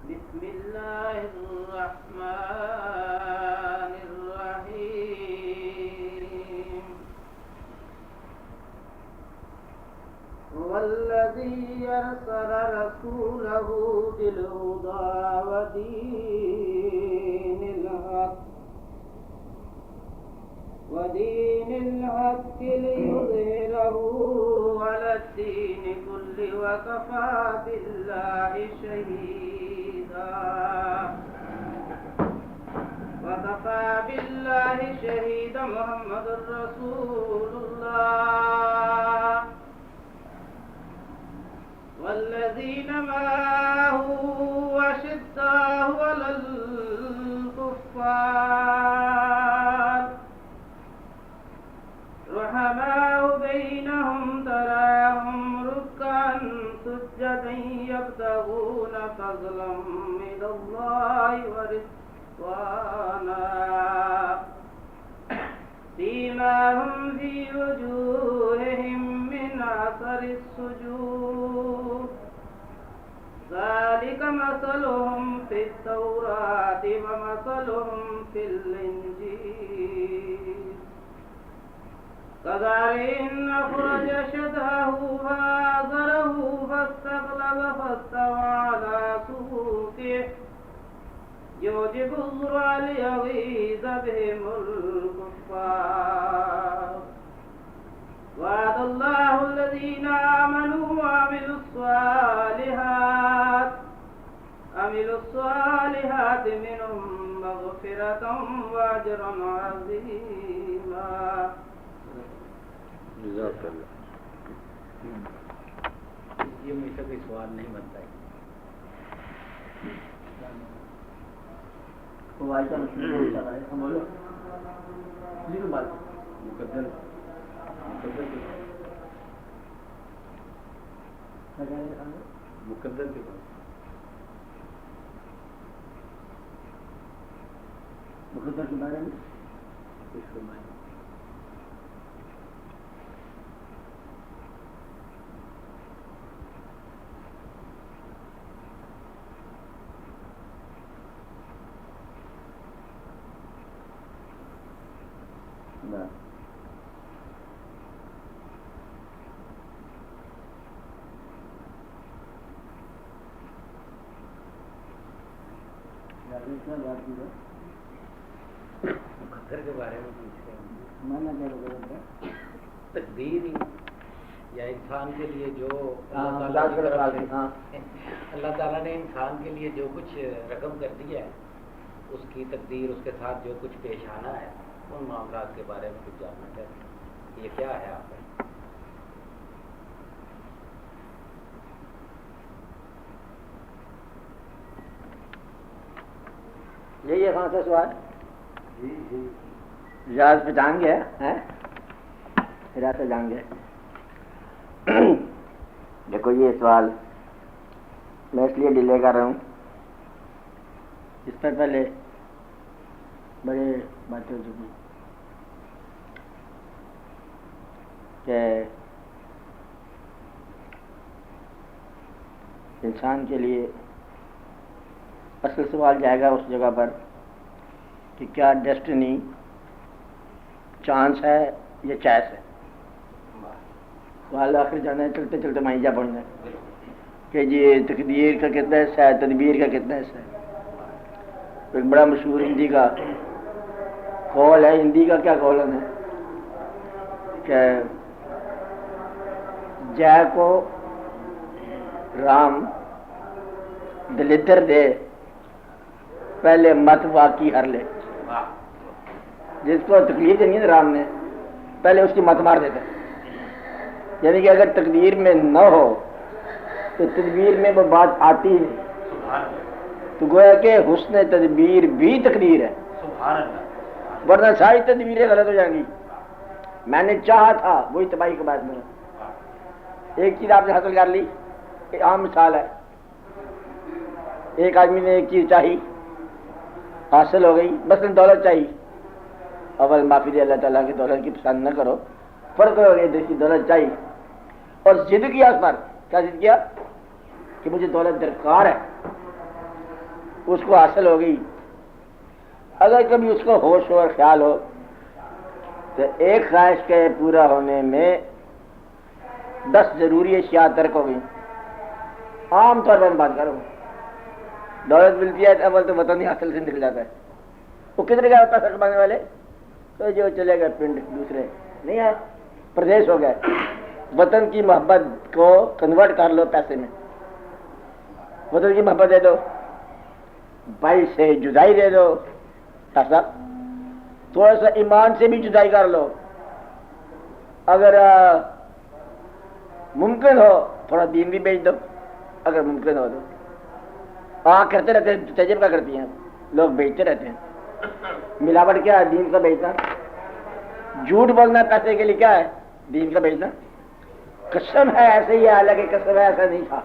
بسم الله الرحمن الرحيم هو الذي أرسل رسوله بالهدى ودين الحق ليظهره على الدين كله وكفى بالله شهيدا محمد رسول الله والذين معه أشداء على الكفار رحماء بينهم تراهم ركعا سجدا يبتغون فضلا من الله ورضوانا سيماهم في وجوههم من أثر السجود ذلك مثلهم في التوراة ومثلهم في الإنجيل كزرع أخرج شطأه فآزره فاستغلظ فاستوى على سوقه يعجب الزرع ليغيظ بهم الكفار وعد الله الذين آمنوا وعملوا الصالحات منهم مغفرة وأجرا عظيما. جزاک اللہ. یہ مجھ سے کوئی سوال نہیں بنتا ہے. مقدر کے بعد مقدر کے بارے میں کچھ فرمائیں. مقدر کے بارے میں پوچھ رہے ہیں. تقدیر یا انسان کے لیے جو اللہ تعالیٰ نے انسان کے لیے جو کچھ رقم کر دیا ہے اس کی تقدیر اس کے ساتھ جو کچھ پیش آنا ہے ان معاملات کے بارے میں کچھ جاننا چاہتے ہیں. یہ کیا ہے آپ کا؟ یہی ہے کون سا سوال؟ ریاض پہ جان گیا ہے ریاض پہ جان گیا. دیکھو یہ سوال میں اس لیے ڈیلے کر رہا ہوں، اس پر پہلے بڑے باتیں ہو چکی کہ انسان کے لیے اصل سوال جائے گا اس جگہ پر کہ کیا ڈیسٹنی چانس ہے یا چائس ہے. سوال آخر جانا ہے چلتے چلتے مائیں جا پڑنا ہے کہ یہ تقدیر کا کتنا حصہ ہے، تدبیر کا کتنا حصہ ہے. ایک بڑا مشہور ہندی کا قول ہے، ہندی کا کیا قول ہے کہ جے کو رام دلدر دے پہلے مت واقعی ہر لے. جس کو تکلیف دینی ہے رام نے پہلے اس کی مت مار دیتا. یعنی کہ اگر تقدیر میں نہ ہو تو تدبیر میں وہ بات آتی ہی نہیں. تو گویا کہ حسن تدبیر بھی تقدیر ہے، ورنہ ساری تدبیریں غلط ہو جائیں گی. میں نے چاہا تھا وہی تباہی کا باعث بنا. ایک چیز آپ نے حاصل کر لی، ایک عام مثال ہے. ایک آدمی نے ایک چیز چاہی، حاصل ہو گئی، مثلا دولت چاہیے. اول معافی دے اللہ تعالیٰ کی دولت کی پسند نہ کرو، فرق ہو گئی دیکھی دولت چاہیے اور ضد کیا اس پر. کیا ضد کیا کہ مجھے دولت درکار ہے. اس کو حاصل ہو گئی، اگر کبھی اس کو ہوش ہو اور خیال ہو تو ایک خواہش کے پورا ہونے میں 10 ضروری اشیاء ترک ہو گئی. عام طور پر بات کروں، دولت ملتی ہے اول تو وطن ہی حاصل سے نکل جاتا ہے. وہ کدھر گیا ہوتا ہے کمانے والے؟ تو جو چلے گئے پنڈ دوسرے نہیں ہے، پردیش ہو گئے. وطن کی محبت کو کنورٹ کر لو پیسے میں، وطن کی محبت دے دو، بھائی سے جدائی دے دو، ایسا تھوڑا سا ایمان سے بھی جدائی کر لو، اگر ممکن ہو تھوڑا دین بھی بیچ دو، اگر ممکن ہو تو. کرتے رہتے ہیں، تجربہ کرتی ہیں لوگ، بیچتے رہتے ہیں. ملاوٹ کیا ہے؟ دین کا بیچنا. جھوٹ بولنا پیسے کے لیے کیا ہے؟ دین کا بیچنا. قسم ہے ایسے ہی ہے، حالانکہ قسم ہے ایسا نہیں تھا.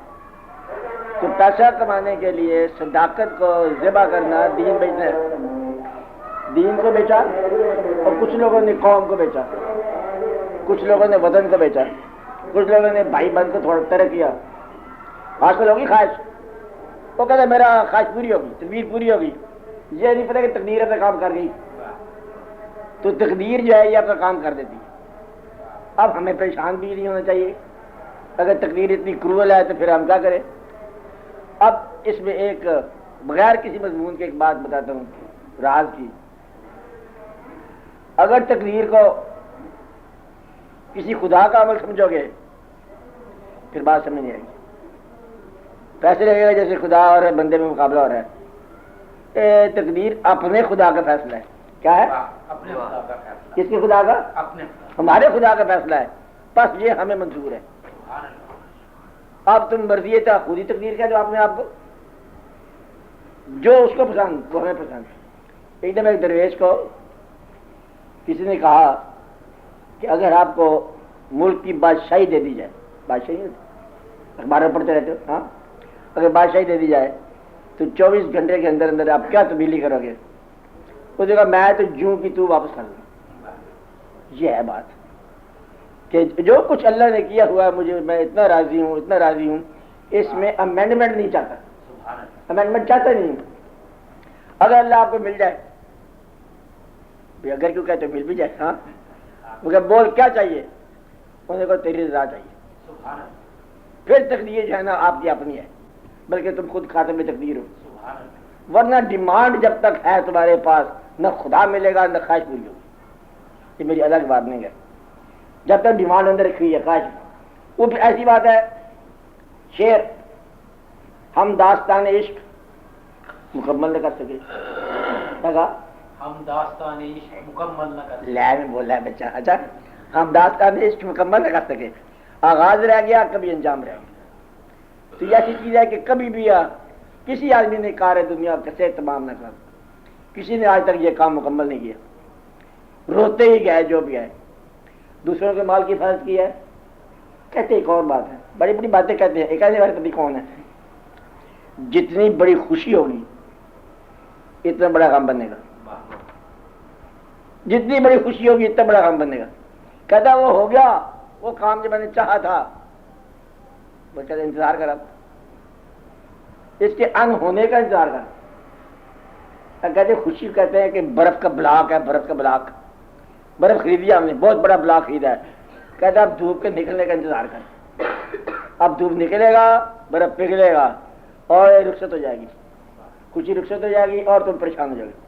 تو پیسہ کمانے کے لیے صداقت کو ذبح کرنا دین بیچنا ہے. دین کو بیچا اور کچھ لوگوں نے قوم کو بیچا، کچھ لوگوں نے وطن کو بیچا، کچھ لوگوں نے بھائی بہن کو تھوڑا طرح کیا. حاصل ہوگی خواہش، وہ کہتا ہے میرا خواہش پوری ہوگی، تدبیر پوری ہوگی. یہ نہیں پتا کہ تقدیر اپنا کام کر گئی، تو تقدیر جو ہے یہ اپنا کام کر دیتی. اب ہمیں پریشان بھی نہیں ہونا چاہیے. اگر تقدیر اتنی کرول ہے تو پھر ہم کیا کریں؟ اب اس میں ایک بغیر کسی مضمون کے ایک بات بتاتا ہوں راز کی. اگر تقدیر کو کسی خدا کا عمل سمجھو گے پھر بات سمجھ نہیں آئے گی. پیسے لگے گا جیسے خدا اور بندے میں مقابلہ ہو رہا ہے. تقدیر اپنے خدا کا فیصلہ ہے. کیا ہے؟ اپنے خدا کا فیصلہ. کس کے خدا کا؟ اپنے. ہمارے خدا کا فیصلہ ہے، بس یہ ہمیں منظور ہے. اب تم مرضی تھا خود ہی تقدیر کہہ دو اپنے آپ کو، جو اس کو پسند وہ ہمیں پسند. ایک دم ایک درویش کو کسی نے کہا کہ اگر آپ کو ملک کی بادشاہی دے دی جائے، بادشاہی اخباروں میں پڑھتے رہتے ہو، ہاں، اگر بادشاہی دے دی جائے تو 24 گھنٹے کے اندر اندر آپ کیا تبدیلی کرو گے؟ اس نے کہا میں تو جوں کی تو واپس کر لوں. یہ ہے بات کہ جو کچھ اللہ نے کیا ہوا ہے مجھے، میں اتنا راضی ہوں، اتنا راضی ہوں. اس میں امینڈمنٹ نہیں چاہتا، امینڈمنٹ چاہتا نہیں ہوں. اگر اللہ آپ کو مل جائے، اگر کیوں کہتے مل بھی جائے، ہاں، وہ کہ بول کیا چاہیے؟ انہوں نے کہا تیری رضا چاہیے. پھر تقدیر جو ہے نا آپ کی اپنی ہے، بلکہ تم خود خاتم تقدیر ہو. ورنہ ڈیمانڈ جب تک ہے تمہارے پاس نہ خدا ملے گا نہ خواہش پوری ہوگی. یہ میری الگ بات نہیں ہے. جب تک ڈیمانڈ اندر رکھی ہے خواہش، وہ بھی ایسی بات ہے. شعر ہم داستان عشق مکمل نہ کر سکے، ہم داستان عشق مکمل نہ کر سکے. لے میں بولا ہے بچہ. اچھا، ہم داستان عشق مکمل نہ کر سکے. آغاز رہ گیا، کبھی انجام رہ گیا. تو یہ ایسی چیز ہے کہ کبھی بھی کسی آدمی نے کار دنیا کیسے تمام نہ کر، کسی نے آج تک یہ کام مکمل نہیں کیا. روتے ہی گئے جو بھی ہے. دوسروں کے مال کی حفاظت کی ہے. کہتے ایک اور بات ہے، بڑی بڑی باتیں کہتے ہیں. ایک ایسے بات پتی کون ہے؟ جتنی بڑی خوشی ہوگی اتنا بڑا غم بنے گا. جتنی بڑی خوشی ہوگی اتنا بڑا غم بنے گا. کہتا وہ ہو گیا وہ کام جو میں نے چاہا تھا، وہ کہتے انتظار کر، اب اس کے ان ہونے کا انتظار کر. کہتے خوشی کہتے ہیں کہ برف کا بلاک ہے، برف کا بلاک، برف خریدیا ہم نے، بہت بڑا بلاک خریدا ہے. کہتا اب دھوپ کے نکلنے کا انتظار کر. اب دھوپ نکلے گا، برف پگھلے گا اور رخصت ہو جائے گی، خوشی رخصت ہو جائے گی اور تم پریشان ہو جاؤ گے.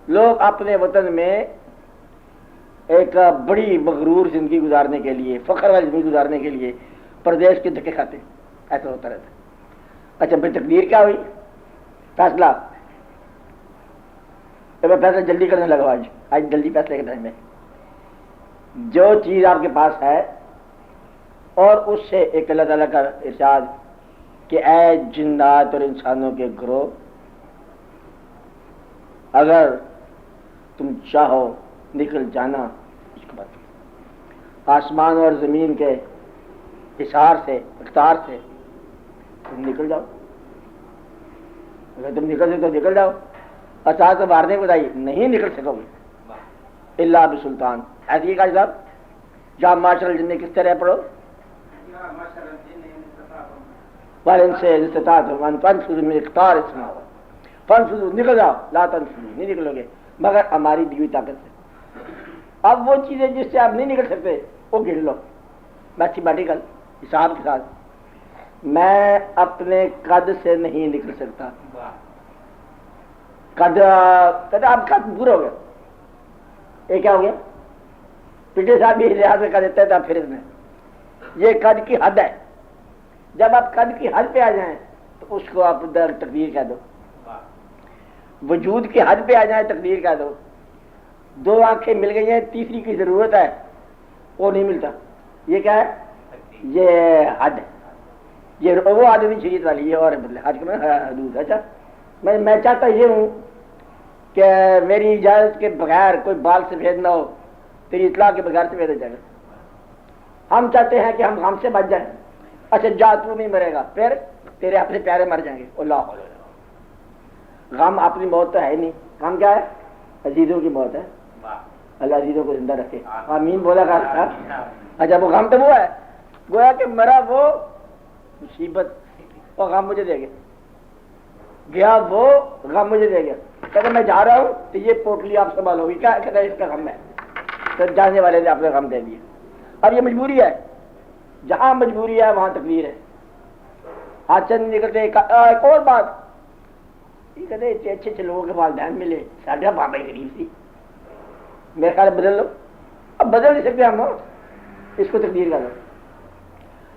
لوگ اپنے وطن میں ایک بڑی مغرور زندگی گزارنے کے لیے، فخر والی زندگی گزارنے کے لیے پردیش کے دھکے کھاتے. ایسا ہوتا رہتا. اچھا پھر تقدیر کیا ہوئی؟ فیصلہ. میں فیصلہ جلدی کرنے لگا. آج جلدی فیصلے کے ٹائم میں جو چیز آپ کے پاس ہے اور اس سے ایک اللہ تعالیٰ کا ارشاد کہ اے جنات اور انسانوں کے گروہ، اگر تم چاہو نکل جانا اس کے بعد آسمان اور زمین کے حصار سے، اختیار سے تم نکل جاؤ. اگر تم نکل سکتے تو نکل جاؤ. اچھا تو مارنے کو بتائیے نہیں نکل سکو گے اللہ بسلطان. ایسی ہی کہا صاحب جہاں معاشر الجن کس طرح پڑھو والن سے استطاعت من تنفذ من اختار اسماء. فنفذو نکل جاؤ، لا تنفذو نہیں نکلو گے مگر ہماری دی ہوئی طاقت سے۔ اب وہ چیزیں جس سے آپ نہیں نکل سکتے وہ گن لو میتھمیٹیکل حساب کے ساتھ۔ میں اپنے قد سے نہیں نکل سکتا، قد آپ قد پورا ہو گیا، یہ کیا ہو گیا؟ پچھلے صاحب بھی لحاظ سے کہہ دیتا تھا پھر اس میں یہ قد کی حد ہے، جب آپ قد کی حد پہ آ جائیں تو اس کو آپ تقدیر کہہ دو، وجود کی حد پہ آ جائیں تقدیر کہہ دو۔ دو آنکھیں مل گئی ہیں، تیسری کی ضرورت ہے، وہ نہیں ملتا، یہ کیا ہے؟ یہ حد ہے، یہ وہ حد نہیں شریعت والی، یہ اور بدلے حد میں حدود۔ اچھا میں چاہتا یہ ہوں کہ میری اجازت کے بغیر کوئی بال سفید نہ ہو، تیری اطلاع کے بغیر سفید ہو جائے گا۔ ہم چاہتے ہیں کہ ہم غم سے بچ جائیں، اچھا جا تو نہیں مرے گا، پھر تیرے اپنے پیارے مر جائیں گے، اللہ غم اپنی موت تو ہے ہی نہیں، غم کیا ہے؟ عزیزوں کی موت ہے، اللہ عزیزوں کو زندہ رکھے، آمین بولا کر۔ اچھا وہ غم تو وہ ہے، گویا کہ مرا وہ مصیبت اور غم مجھے دے گیا، گیا وہ غم مجھے دے گیا، کہتے میں جا رہا ہوں تو یہ پوٹلی آپ سنبھالو گی، کیا کہتا ہے اس کا غم ہے، تو جانے والے نے اپنے غم دے دیا۔ اب یہ مجبوری ہے، جہاں مجبوری ہے وہاں تقدیر ہے، ہاتھ سے نہیں نکلتے۔ ایک اور بات یہ کہتے اچھے اچھے لوگوں کے والدین ملے، ساڈا بابا ہی غریب سی، میرے خیال بدل لو، اب بدل نہیں سکتے ہم، اس کو تقدیر کر لو۔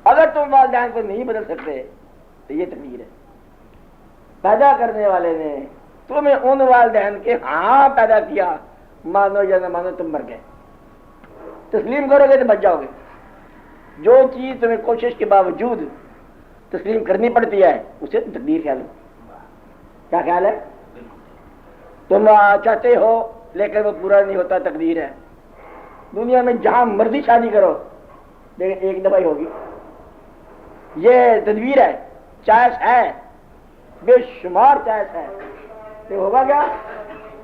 اگر تم والدین کو نہیں بدل سکتے تو یہ تقدیر ہے، پیدا کرنے والے نے تمہیں ان والدین کے ہاں پیدا کیا، مانو یا نہ مانو تم مر گئے، تسلیم کرو گے تو بچ جاؤ گے۔ جو چیز تمہیں کوشش کے باوجود تسلیم کرنی پڑتی ہے اسے تقدیر کہہ لو۔ کیا خیال ہے؟ تم چاہتے ہو لیکن وہ پورا نہیں ہوتا، تقدیر ہے۔ دنیا میں جہاں مرضی شادی کرو لیکن ایک دفعہ ہی ہوگی، یہ تدبیر ہے، چائس ہے، بے شمار چائس ہے، تو ہوگا کیا؟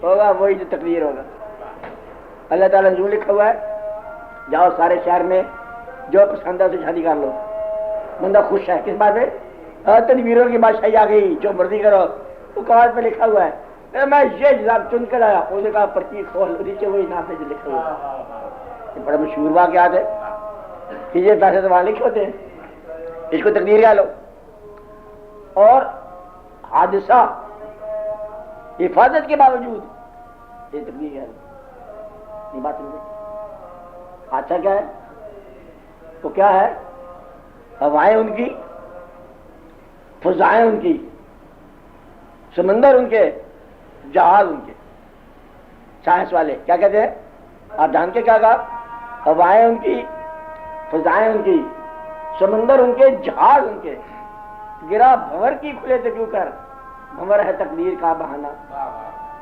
ہوگا وہی جو تقدیر ہوگا۔ اللہ تعالیٰ نے جو لکھا ہوا ہے، جاؤ سارے شہر میں جو پسند ہے اسے شادی کر لو، بندہ خوش ہے، کس بات پہ؟ تدبیروں کی بادشاہی آ گئی، جو مرضی کرو، وہ کاغذ پہ لکھا ہوا ہے، میں یہ جناب چن کر آیا، اس نے کہا پرچی کھول، نیچے وہی نام سے جو لکھا ہوا ہے، یہ بڑا مشہور واقعات ہے کہ یہ پیسے تو وہاں لکھے ہوتے ہیں، اس کو تقدیر کہہ لو۔ اور حادثہ حفاظت کے باوجود یہ تقدیر کہہ لو، یہ بات سمجھے؟ حادثہ کیا ہے؟ تو کیا ہے؟ ہوائیں ان کی، فضائیں ان کی، سمندر ان کے، جہاز ان کے۔ سائنس والے کیا کہتے ہیں؟ آپ جان کے کیا کہا؟ ہوائیں ان کی، فضائیں ان کی، سمندر ان کے، جہاز ان کے۔ گرا بھنور کی کھلے تھے کیوں کر، بھنور ہے تقدیر کا بہانہ،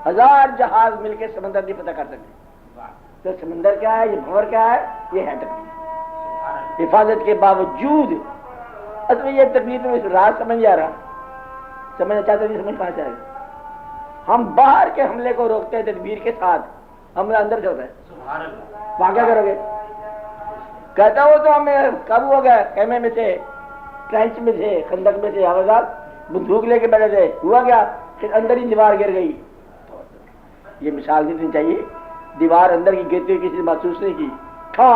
ہزار جہاز مل کے سمندر نہیں پتہ کر سکتے، تو سمندر کیا ہے، یہ بھنور کیا ہے، یہ ہے تقدیر۔ حفاظت کے باوجود اصل میں یہ تقدیر تو اس راز سمجھ آ رہا، سمجھنا چاہتے نہیں، سمجھ پانا چاہے گا۔ ہم باہر کے حملے کو روکتے ہیں تدبیر کے ساتھ، حملہ اندر سے ہوتا ہے، وہاں کیا کرو گے؟ کہتا ہو تو ہمیں کب ہو گیا، خیمے میں تھے، ٹرینچ میں تھے، خندق میں تھے، آواز بندوق لے کے بیٹھے تھے، ہوا کیا؟ پھر اندر ہی دیوار گر گئی۔ یہ مثال نہیں دینی چاہیے، دیوار اندر کی گرتی ہوئی کسی نے محسوس نہیں کی، تھا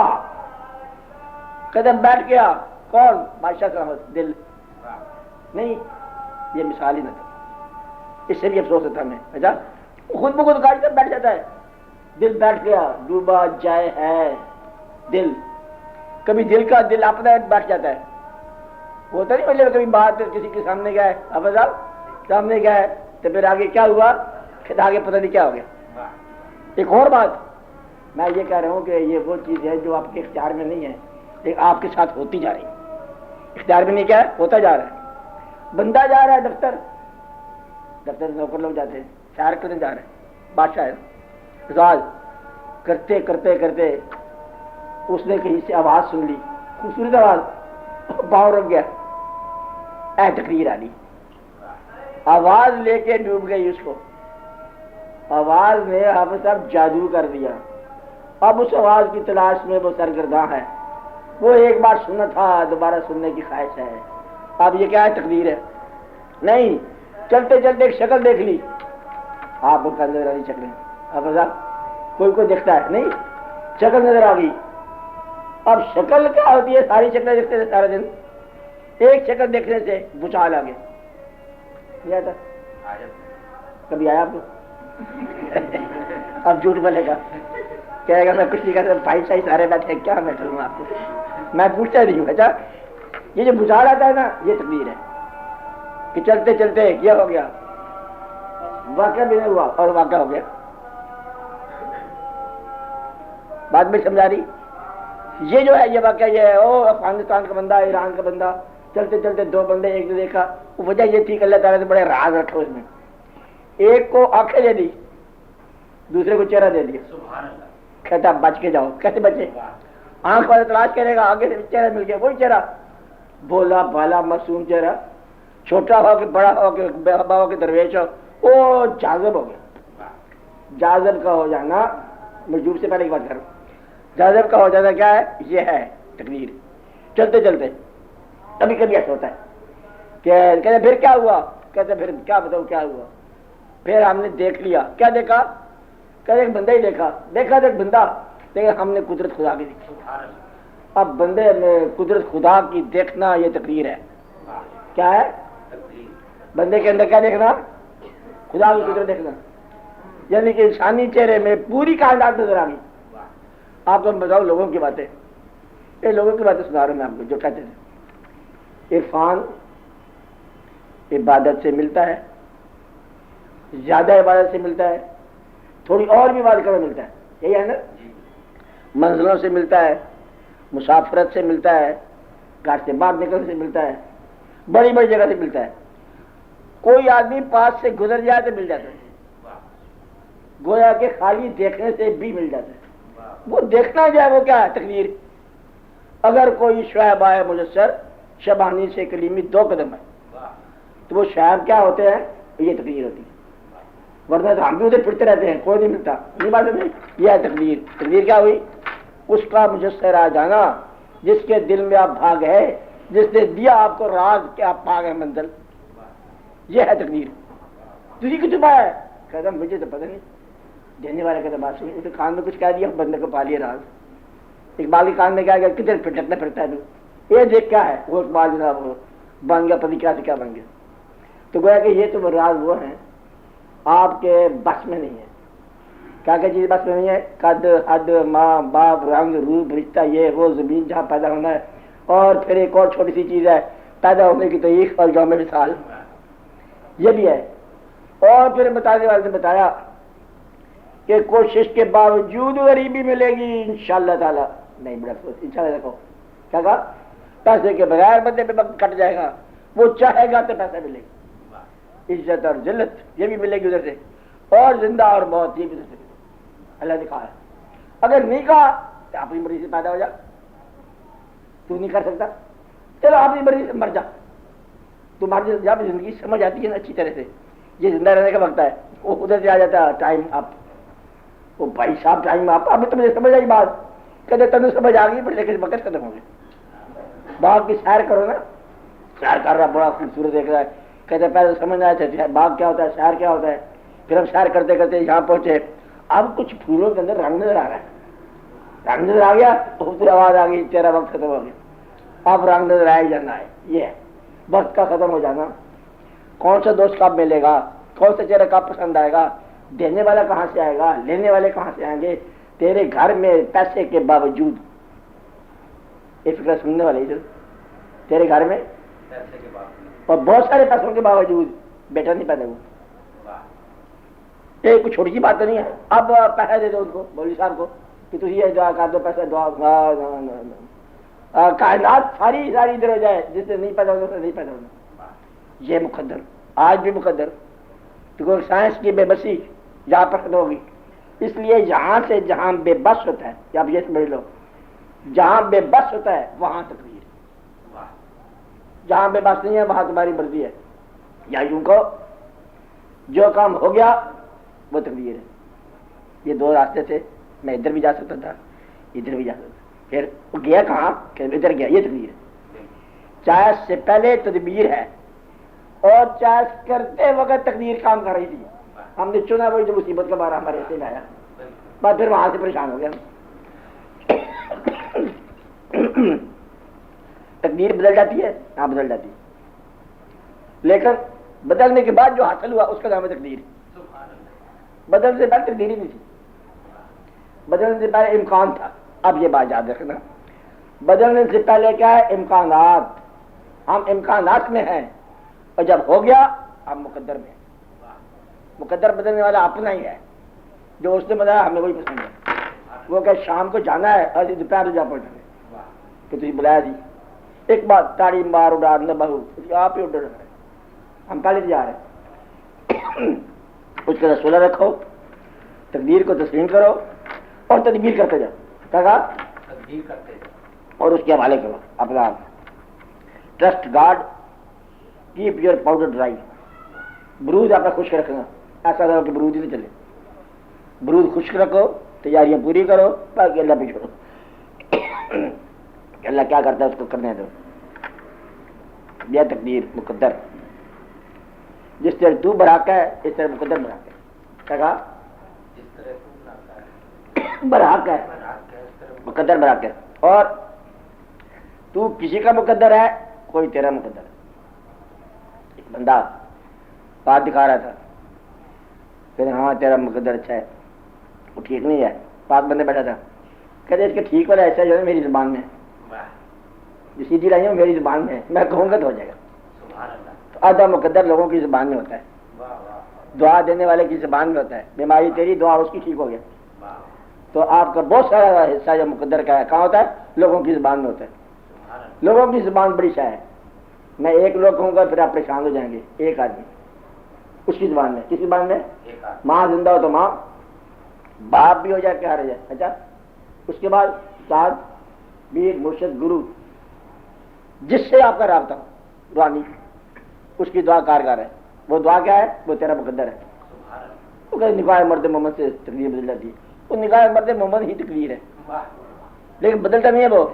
قدم بیٹھ گیا، کون؟ بادشاہ سلامت، دل نہیں، یہ مثال ہی نہ تھا، اس سے بھی افسوس ہوتا ہمیں۔ اچھا خود بخود گاڑی تک بیٹھ جاتا ہے، دل بیٹھ گیا، ڈوبا جائے ہے دل، کبھی دل کا دل اپنا بیٹھ جاتا ہے، ہوتا نہیں مطلب کبھی بات کسی کے سامنے گیا ہے، اب سامنے گیا ہے تو پھر آگے کیا ہوا، پھر آگے پتہ نہیں کیا ہو گیا۔ ایک اور بات میں یہ کہہ رہا ہوں کہ یہ وہ چیز ہے جو آپ کے اختیار میں نہیں ہے لیکن آپ کے ساتھ ہوتی جا رہی ہے، اختیار میں نہیں، کیا ہے، ہوتا جا رہا ہے۔ بندہ جا رہا ہے دفتر نوکر لوگ جاتے ہیں، شہر کرنے جا رہے ہیں، بادشاہ ہے، راز کرتے کرتے کرتے اس نے کہیں سے آواز سن لی، خوبصورت آواز، پاؤں رک گیا، اے تقریر آ گئی، آواز لے کے ڈوب گئی اس کو، آواز نے حافظ صاحب جادو کر دیا۔ اب اس آواز کی تلاش میں وہ سرگرداں ہے، وہ ایک بار سنا تھا، دوبارہ سننے کی خواہش ہے۔ اب یہ کیا ہے، تقدیر ہے؟ نہیں، چلتے چلتے ایک شکل دیکھ لی، آپ کو نظر آ رہی شکلیں، اب کوئی دیکھتا ہے نہیں، شکل نظر آ گئی. اب شکل کیا ہوتی ہے؟ ساری شکلیں دیکھتے تھے سارا دن، ایک شکل دیکھنے سے بھوچال آ گیا. نہیں آتا؟ کبھی آیا آپ کو؟ اب جھوٹ بولے گا، کہے گا میں کچھ نہیں کہتا، بھائی شاہی سارے بیٹھے کیا میں کروں آپ کو، میں پوچھتا نہیں ہوں. اچھا یہ جو بھوچال آتا ہے نا، یہ تقدیر ہے کہ چلتے چلتے یہ ہو گیا، واقعہ بھی نہیں ہوا اور واقعہ ہو گیا. بات میں سمجھا رہی؟ یہ جو ہے یہ واقعہ یہ ہے، او افغانستان کا بندہ، ایران کا بندہ، چلتے چلتے دو بندے ایک نے دیکھا. وجہ یہ تھی کہ اللہ تعالیٰ نے بڑے راز رکھے اس میں. ایک کو آنکھیں دے دی، دوسرے کو چہرہ دے دیا. کہتا بچ کے جاؤ. کیسے بچے؟ آنکھ والا تلاش کرے گا، آگے سے چہرہ مل گیا، وہی چہرہ، بولا بالا معصوم چہرہ، چھوٹا ہو کہ بڑا ہو کہ بابا ہو کہ درویش ہو، وہ جاذب ہو گیا. جاذب کا ہو جانا، مجبور سے پہلے ایک بات کروں، جاذب کا ہو جانا کیا ہے؟ یہ ہے تقدیر. چلتے چلتے کبھی کبھی ایسا ہوتا ہے کہ کہتے پھر کیا ہوا؟ کہتے پھر کیا بتاؤ کیا ہوا؟ پھر ہم نے دیکھ لیا. کیا دیکھا؟ کہتے ایک بندہ ہی دیکھا تو ایک بندہ، لیکن ہم نے قدرت خدا کی دیکھی. اب بندے میں قدرت خدا کی دیکھنا یہ تقدیر ہے. کیا ہے؟ بندے کے اندر کیا دیکھنا؟ خدا کی قدرت دیکھنا. یعنی کہ انسانی چہرے میں پوری کائنات نظر آ گئی. آپ کو بتاؤ لوگوں کی باتیں، یہ لوگوں کی باتیں سنا رہا ہوں میں آپ کو، جو کہتے تھے عرفان عبادت سے ملتا ہے، زیادہ عبادت سے ملتا ہے، تھوڑی اور بھی عبادت کرنا ملتا ہے، یہی ہے نا؟ منزلوں سے ملتا ہے، مسافرت سے ملتا ہے، گھر سے باہر نکلنے سے ملتا ہے، بڑی بڑی جگہ سے ملتا ہے. کوئی آدمی پاس سے گزر جائے تو مل جاتا ہے، گویا کہ خالی دیکھنے سے بھی مل جاتا ہے. وہ دیکھنا جو ہے وہ کیا ہے؟ تقدیر. اگر کوئی شعیب آئے مجسر شبانی سے کلیمی 2 قدم ہے تو وہ شعیب کیا ہوتے ہیں؟ یہ تقدیر ہوتی ہے. ورنہ تو ہم بھی ادھر پھرتے رہتے ہیں، کوئی نہیں ملتا. یہ بات نہیں، یہ ہے تقدیر. تقدیر کیا ہوئی؟ اس کا مجسر آ جانا جس کے دل میں آپ بھاگ ہے، جس نے دیا آپ کو راز کہ آپ بھاگ ہے منزل. یہ ہے تقدیر. تجھے کچھ چھپا ہے؟ کہتا مجھے تو پتہ نہیں. دینے والے کہتا بات سنی، کان میں کچھ کہہ دیا، بندے کو پا لیا راز. اقبال کے کان میں کیا گیا؟ کدھر پھٹکنا پھرتا ہے تو یہ دیکھ کیا ہے؟ وہ اقبال جناب بن گیا، پتی کیا سے کیا بن گیا. تو گویا کہ یہ تو راز وہ ہیں آپ کے بس میں نہیں ہے. کیا کیا چیز بس میں نہیں ہے؟ قد حد ماں باپ رنگ روپ رشتہ یہ وہ زمین جہاں پیدا ہونا ہے، اور پھر ایک اور چھوٹی سی چیز ہے پیدا ہونے کی تاریخ اور یوم مثال، یہ بھی ہے. اور پھر بتانے والے نے بتایا کہ کوشش کے باوجود غریبی ملے گی انشاءاللہ تعالی. نہیں بڑا انشاءاللہ دیکھو کیا کہا؟ پیسے کے بغیر بندے پہ وقت کٹ جائے گا، وہ چاہے گا تو پیسہ ملے گا، عزت اور ذلت یہ بھی ملے گی ادھر سے، اور زندہ اور موت یہ بھی ادھر سے اللہ نے کہا ہے. اگر نہیں کہا تو اپنی مرضی سے پیدا ہو جا، تو نہیں کر سکتا، چلو اپنی مرضی سے مر جا. تمہاری جب زندگی سمجھ آتی ہے نا اچھی طرح سے، یہ زندہ رہنے کا وقت ہے، وہ ادھر سے آ جاتا ہے ٹائم اپ. وہ بھائی صاحب ٹائم اپ، ابھی تو مجھے سمجھ آئی بات، کہتے تمہیں سمجھ آ گئی پر لیکن وقت ختم ہو گیا. باغ کی سیر کرو نا، سیر کر رہا بڑا خوبصورت دیکھ رہا ہے، کہتے پہلے سمجھ آیا تھا باغ کیا ہوتا ہے، سیر کیا ہوتا ہے. پھر ہم سیر کرتے کرتے یہاں پہنچے، اب کچھ پھولوں کے اندر رنگ نظر آ رہا ہے، رنگ نظر آ گیا، خوبصورت آواز آ گئی، تیرا وقت ختم ہو گیا. اب رنگ نظر آیا جانا ہے، یہ ہے وقت کا ختم ہو جانا. کون سا دوست کب ملے گا، کون سا چہرہ کب پسند آئے گا، دینے والا کہاں سے آئے گا، لینے والے کہاں سے آئیں گے. تیرے گھر میں پیسے کے باوجود، یہ فکر سننے والے ادھر، تیرے گھر میں اور بہت سارے پیسوں کے باوجود بیٹا نہیں پیدا ہوا. یہ کوئی چھوٹی سی بات تو نہیں ہے. اب پیسہ دے دو ان کو، مولوی صاحب کو، کہ تجھے یہ دعا کر دو، پیسہ دعا. کائنات ساری ادھر ہو جائے، جس سے نہیں پیدا ہونا اس سے نہیں پیدا ہونا. یہ مقدر آج بھی مقدر. تو سائنس کی بے بسی یہاں پر ختم ہوگی. اس لیے یہاں سے جہاں بے بس ہوتا ہے، یا آپ یہ سمجھ لو جہاں بے بس ہوتا ہے وہاں تقدیر، جہاں بے بس نہیں ہے وہاں تمہاری مرضی ہے. یا یوں کہو جو کام ہو گیا وہ تقدیر ہے. یہ 2 راستے تھے، میں ادھر بھی جا سکتا تھا ادھر بھی جا سکتا تھا، پھر وہ گیا کہاں کہ ادھر گیا، یہ تقدیر ہے. چاہے اس سے پہلے تدبیر ہے اور چوائس کرتے وقت تقدیر کام کر رہی تھی. ہم نے چنا وہی جو مصیبت کا بارہ ہمارے سے لایا، بس پھر وہاں سے پریشان ہو گیا. تقدیر بدل جاتی ہے، ہاں بدل جاتی ہے، لیکن بدلنے کے بعد جو حاصل ہوا اس کا نام ہے تقدیر. بدلنے سے پہلے تقدیر ہی نہیں تھی، بدلنے سے پہلے امکان تھا. اب یہ بات یاد رکھنا، بدلنے سے پہلے کیا ہے؟ امکانات. ہم امکانات میں ہیں، اور جب ہو گیا ہم مقدر میں ہیں. مقدر بدلنے والا اپنا ہی ہے، جو اس نے بتایا ہمیں وہی پسند ہے. وہ کہ شام کو جانا ہے اور دوپہر جا پہنچنا ہے کہ تجھے بلایا جی ایک بات تاڑی مار اڑا نہ بہو آپ ہی اڈر رہے، ہم پہلے جا رہے. اس کا رسولہ رکھو، تقدیر کو تسلیم کرو اور تدبیر کرتے جاؤ. کہا تدبیر کرتے جاؤ اور اس کے حوالے کرو اپنا. Trust God, keep your powder dry. برود آپ کا خشک رکھنا، ایسا کرو کہ برود ہی نہیں چلے. برود خشک رکھو، تیاریاں پوری کرو، باقی اللہ پہ چھوڑو. اللہ کیا کرتا ہے اس کو کرنے دو. یہ تقدیر مقدر. جس طرح تو براقہ ہے اس طرح مقدر براقہ ہے. کہا جس طرح تو براقہ ہے، مقدر براقہ ہے. اور تو کسی کا مقدر ہے، کوئی تیرا مقدر ہے. ایک بندہ بات دکھا رہا تھا کہ ہاں تیرا مقدر اچھا ہے، وہ ٹھیک نہیں ہے. پاک بندے بیٹھا تھا، کہتے اس کے ٹھیک والا ایسا جو ہے میری زبان میں جو سیدھی لائی ہے میری زبان میں، میں کہوں گا تو ہو جائے گا. تو آدھا مقدر لوگوں کی زبان میں ہوتا ہے، دعا دینے والے کی زبان میں ہوتا ہے. بیماری تیری، دعا اس کی ٹھیک ہو گیا. تو آپ کا بہت سارا حصہ جو مقدر کا ہے کہاں ہوتا ہے؟ لوگوں کی زبان میں ہوتا ہے. لوگوں کی زبان بڑی شاہ ہے. میں ایک لوگ کہوں گا پھر آپ پریشان ہو جائیں گے. ایک آدمی اس کی زبان میں، کس زبان میں؟ ماں زندہ ہو تو ماں، باپ بھی ہو جائے کیا رہ جائے. اچھا اس کے بعد استاد، پیر، مرشد، گرو، جس سے آپ کا رابطہ روحانی، اس کی دعا کارگر ہے. وہ دعا کیا ہے؟ وہ تیرا مقدر ہے. وہ کہ نکاح مرد محمد سے تقدیر بدل جاتی ہے. وہ نکاح مرد محمد ہی تقدیر ہے، لیکن بدلتا نہیں ہے. وہ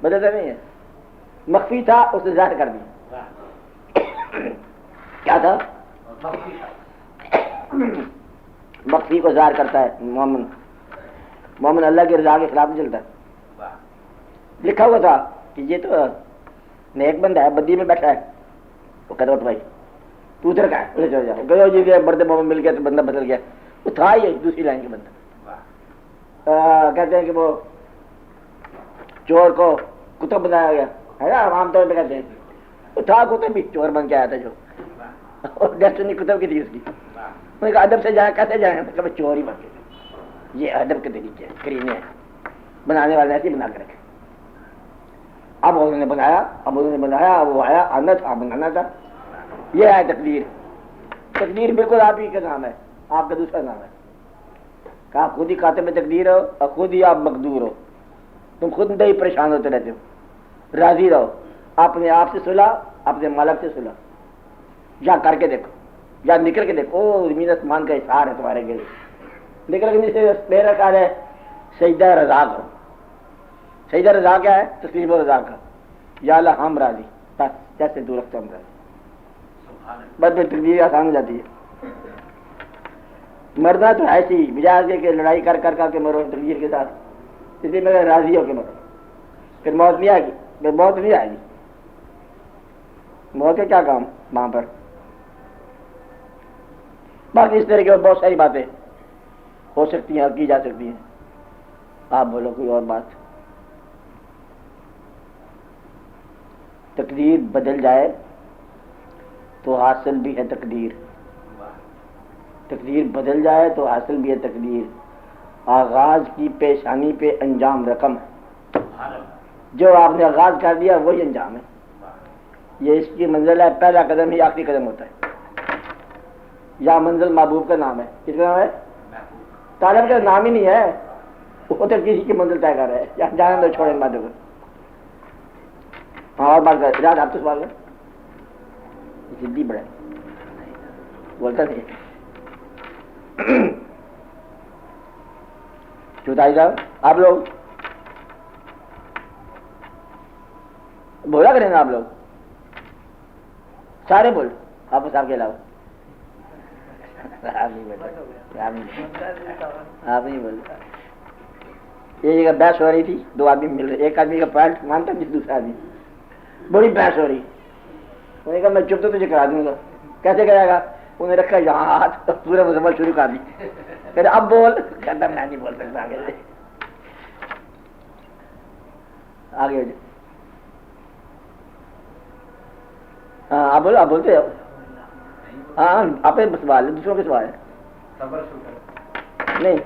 بدلتا نہیں ہے. مخفی تھا اس نے ظاہر کر دیا. کیا تھا؟ مخفی کو ظاہر کرتا ہے. مومن اللہ کی رضا کے خلاف نہیں چلتا. لکھا ہوا تھا کہ یہ تو نیک بندہ ہے، بدی میں بیٹھا ہے. وہ کہتا بھائی تو ادھر کا ہے، ادھر چل جاؤ. کہ جی مرد مومن مل گیا تو بندہ بدل گیا. وہ تھا ہی دوسری لائن کے بندہ. کہتے ہیں کہ وہ چور کو کتب بنایا گیا ہے نا، عام طور پہ کہتے ہیں. وہ تھا کتب بھی، چور بن کے آیا تھا جو، اور ڈیسٹنی کتب کی تھی اس کی. انہوں نے کہا ادب سے جائیں، کیسے جائیں؟ کہ چور ہی بن کے. یہ ادب کے طریقے کرینے ہیں، بنانے والے ایسے بنا کے رکھے. اب انہوں نے بنایا، وہ آیا، آنا تھا، بنانا تھا. یہ ہے تقدیر. تقدیر بالکل آپ ہی کا نام ہے، آپ کا دوسرا نام ہے. کہا خود ہی کاتب تقدیر ہو اور خود ہی آپ مقدور ہو. تم خود ہی پریشان ہوتے رہتے ہو. راضی رہو، اپنے آپ سے صلح، اپنے مالک سے صلح. یا کر کے دیکھو، یا نکل کے دیکھو. زمین آسمان کا احسار ہے تمہارے لیے. نکل کے سے میرا خیال ہے سجدہ رضا کرو. سجدہ رضا کیا ہے؟ تسلیم و رضا کا. یا اللہ ہم راضی، بس جیسے تو رکھتے ہم راضی. بس پھر تقدیر آسان ہو جاتی ہے. مرنا تو ایسی مزاج ہے کہ لڑائی کر کے مرو تقدیر کے ساتھ. اس لیے میرا راضی ہو کے مرو. پھر موت نہیں آئے گی، پھر موت نہیں آئے گی. موت کا کیا کام وہاں پر؟ باقی اس طرح کی بہت ساری باتیں ہو سکتی ہیں اور کی جا سکتی ہیں. آپ بولو کوئی اور بات. تقدیر بدل جائے تو حاصل بھی ہے تقدیر. تقدیر بدل جائے تو حاصل بھی ہے تقدیر. آغاز کی پیشانی پہ انجام رقم ہے. جو آپ نے آغاز کر دیا وہی انجام ہے. یہ اس کی منزل ہے. پہلا قدم ہی آخری قدم ہوتا ہے. یا منزل محبوب کا نام ہے. کس کا نام ہے؟ طالب کا نام ہی نہیں ہے، وہ تو کسی کی منزل طے کر رہا ہے. یا جانے دو، چھوڑیں باتوں کو. اور بات کر راج آپ تو سوال ہے جدی بڑا بولتا نہیں. چوتھائی صاحب آپ لوگ بولا کریں نا، آپ لوگ سارے بول آپ صاحب کے علاوہ آپ نہیں بول رہے. یہ جگہ بحث ہو رہی تھی, دو آدمی مل رہے, ایک آدمی کا پوائنٹ مانتا جس دوسرا آدمی, بڑی بحث ہو رہی. انہوں نے کہا میں چپ تو تجھے کرا دوں گا. کیسے کرے گا؟ انہوں نے رکھا یہاں ہاتھ, پورا مذمت شروع کر دی. کہتے اب بول. کہتا میں نہیں بول سکتا آگے سے. آگے ہو جائے. ہاں آپ بولو, آپ بولتے ہو. ہاں آپ سوال ہے, دوسروں کے سوال ہے نہیں.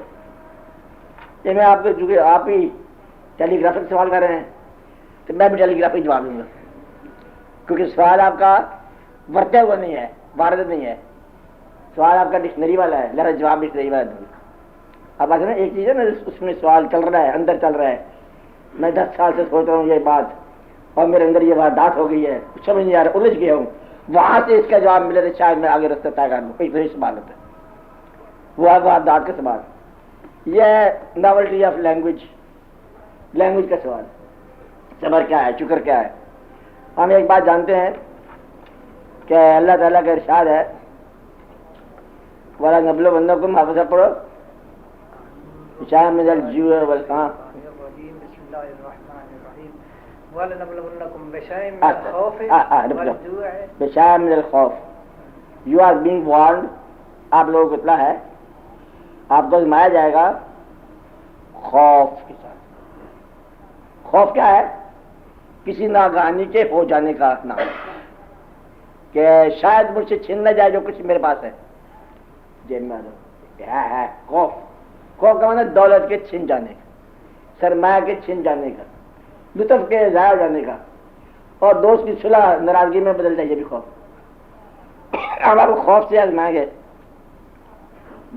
یہ میں آپ کو, چونکہ آپ ہی ٹیلی گرافر سوال کر رہے ہیں تو میں بھی ٹیلی گرافر جواب دوں گا, کیونکہ سوال آپ کا ورتا ہوا نہیں ہے, وارد نہیں ہے. سوال آپ کا ڈکشنری والا ہے, لہذا جواب ڈکشنری والا دوں گا. اب آج نا ایک چیز ہے نا, اس میں سوال چل رہا ہے, اندر چل رہا ہے. میں 10 سال سے سوچ رہا ہوں یہ بات, اور میرے اندر یہ بات داخل ہو گئی ہے, کچھ سمجھ نہیں آ رہا, الجھ گیا ہوں. وہاں سے اس کا جواب ملے تو شاید میں آگے رستہ طے کر لوں. کوئی صحیح سوال ہوتا ہے, وہ بات داد کا سوال. یہ ناولٹی آف لینگویج, لینگویج کا سوال. صبر کیا ہے, شکر کیا ہے. ہم ایک بات جانتے ہیں کہ اللہ تعالیٰ کا ارشاد ہے, والا نبلو بندوں کو محافظہ پڑھو شاہ من الجوع والخوف بشاء من الخوف. یو آر بینگ وارنڈ, آپ لوگوں کو اطلاع ہے, آپ کو آزمایا جائے گا خوف کے ساتھ. خوف کیا ہے؟ کسی ناگہانی کے ہو جانے کا نام, کہ شاید مجھ سے چھن نہ جائے جو کچھ میرے پاس ہے. جیب میں ہے خوف. خوف کا مطلب دولت کے چھن جانے کا, سرمایہ کے چھن جانے کا, لطف کے ضائع ہو جانے کا, اور دوست کی صلح ناراضگی میں بدل جائے, یہ بھی خوف. اب آپ خوف سے آزمائیں گے,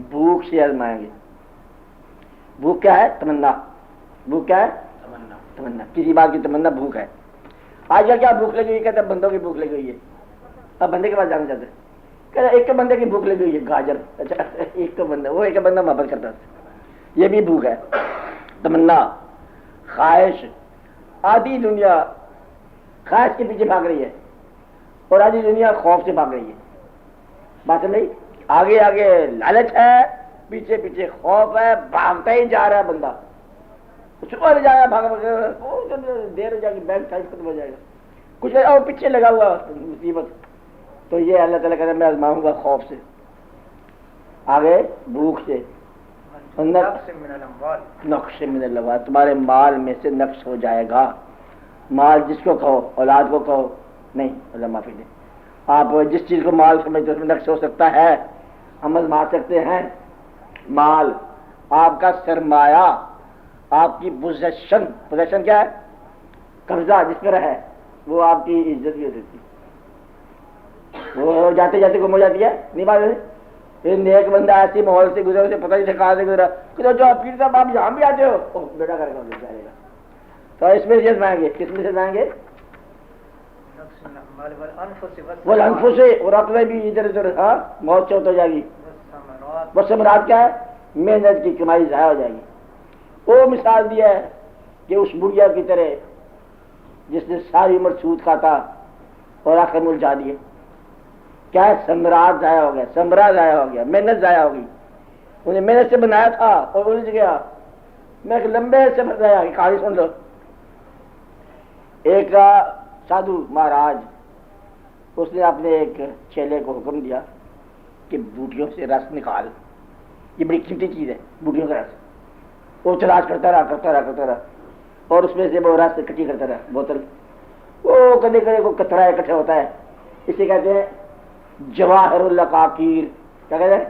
بھوک سے آزمائیں گے. بھوک کیا ہے؟ تمنا. بھوک کیا ہے؟ تمنا. کسی بات کی تمنا بھوک ہے. آج کل کیا بھوک لگی ہوئی, کہتے ہیں بندوں کی بھوک لگی ہوئی ہے. اب بندے کے پاس جانا چاہتے ہیں, کہتے ہیں ایک کے بندے کی بھوک لگی ہوئی ہے, گاجر. اچھا ایک تو بندہ, وہ ایک بندہ محبت کرتا ہے, یہ بھی بھوک ہے. تمنا, خواہش. آدھی دنیا خواہش کے پیچھے بھاگ رہی ہے, اور آدھی دنیا خوف سے بھاگ رہی ہے. بات نہیں, آگے آگے لالچ ہے, پیچھے پیچھے خوف ہے, بھاگتا ہی جا رہا ہے بندہ. صبح جا رہا ہے, بھاگ دیر ہو جائے گی, بینک سائز ختم ہو جائے گا, کچھ اور پیچھے لگا ہوا مصیبت. تو یہ اللہ تعالیٰ کہتا ہے میں آزماؤں گا خوف سے, آگے بھوک سے, نقش من الاموال, تمہارے مال میں سے نقش ہو جائے گا. مال جس کو کہو, اولاد کو کہو, نہیں اللہ معافی دے, آپ جس چیز کو مال سمجھتے اس میں نقش ہو سکتا ہے, ہم آزما سکتے ہیں. مال آپ کا سرمایہ, آپ کی پوزیشن. پوزیشن کیا ہے؟ قبضہ جس پر ہے, وہ آپ کی عزت بھی ہو سکتی ہے. وہ جاتے جاتے گم ہو جاتی ہے, نہیں بات ہے. ایک بندہ ایسی ماحول سے گزرا, اسے پتہ نہیں تھا کہاں سے گزرا, کہ جو پیر صاحب آپ یہاں بھی آتے ہو, بیٹا کرے گا جائے گا. تو اس میں سے آزمائیں گے, کس میں سے آزمائیں گے؟ وہ انفس سے, اور اپنے بھی ادھر ادھر. ہاں موت چوت ہو جائے گی. وہ ثمرات کیا ہے؟ محنت کی کمائی ضائع ہو جائے گی. وہ مثال دیا ہے کہ اس بڑھیا کی طرح جس نے ساری عمر سود کھاتا اور آخر میں الجھا دیے. کیا ہے؟ ثمرات ضائع ہو گیا, ثمرہ ضائع ہو گیا, محنت ضائع ہو گئی. انہیں محنت سے بنایا تھا اور الجھ گیا. میں ایک لمبے سے بتایا, کہانی سن لو. ایک سادھو مہاراج, اس نے اپنے ایک چیلے کو حکم دیا کہ بوٹیوں سے رس نکال, یہ بڑی قیمتی چیز ہے بوٹیوں کا رس. وہ تلاش کرتا رہا, اور اس میں سے وہ رس اکٹھی کرتا رہا بوتل. وہ کدے کدے وہ کترا اکٹھا ہوتا ہے, اسے کہتے ہیں جواہر العقاقیر. کیا کہتے ہیں؟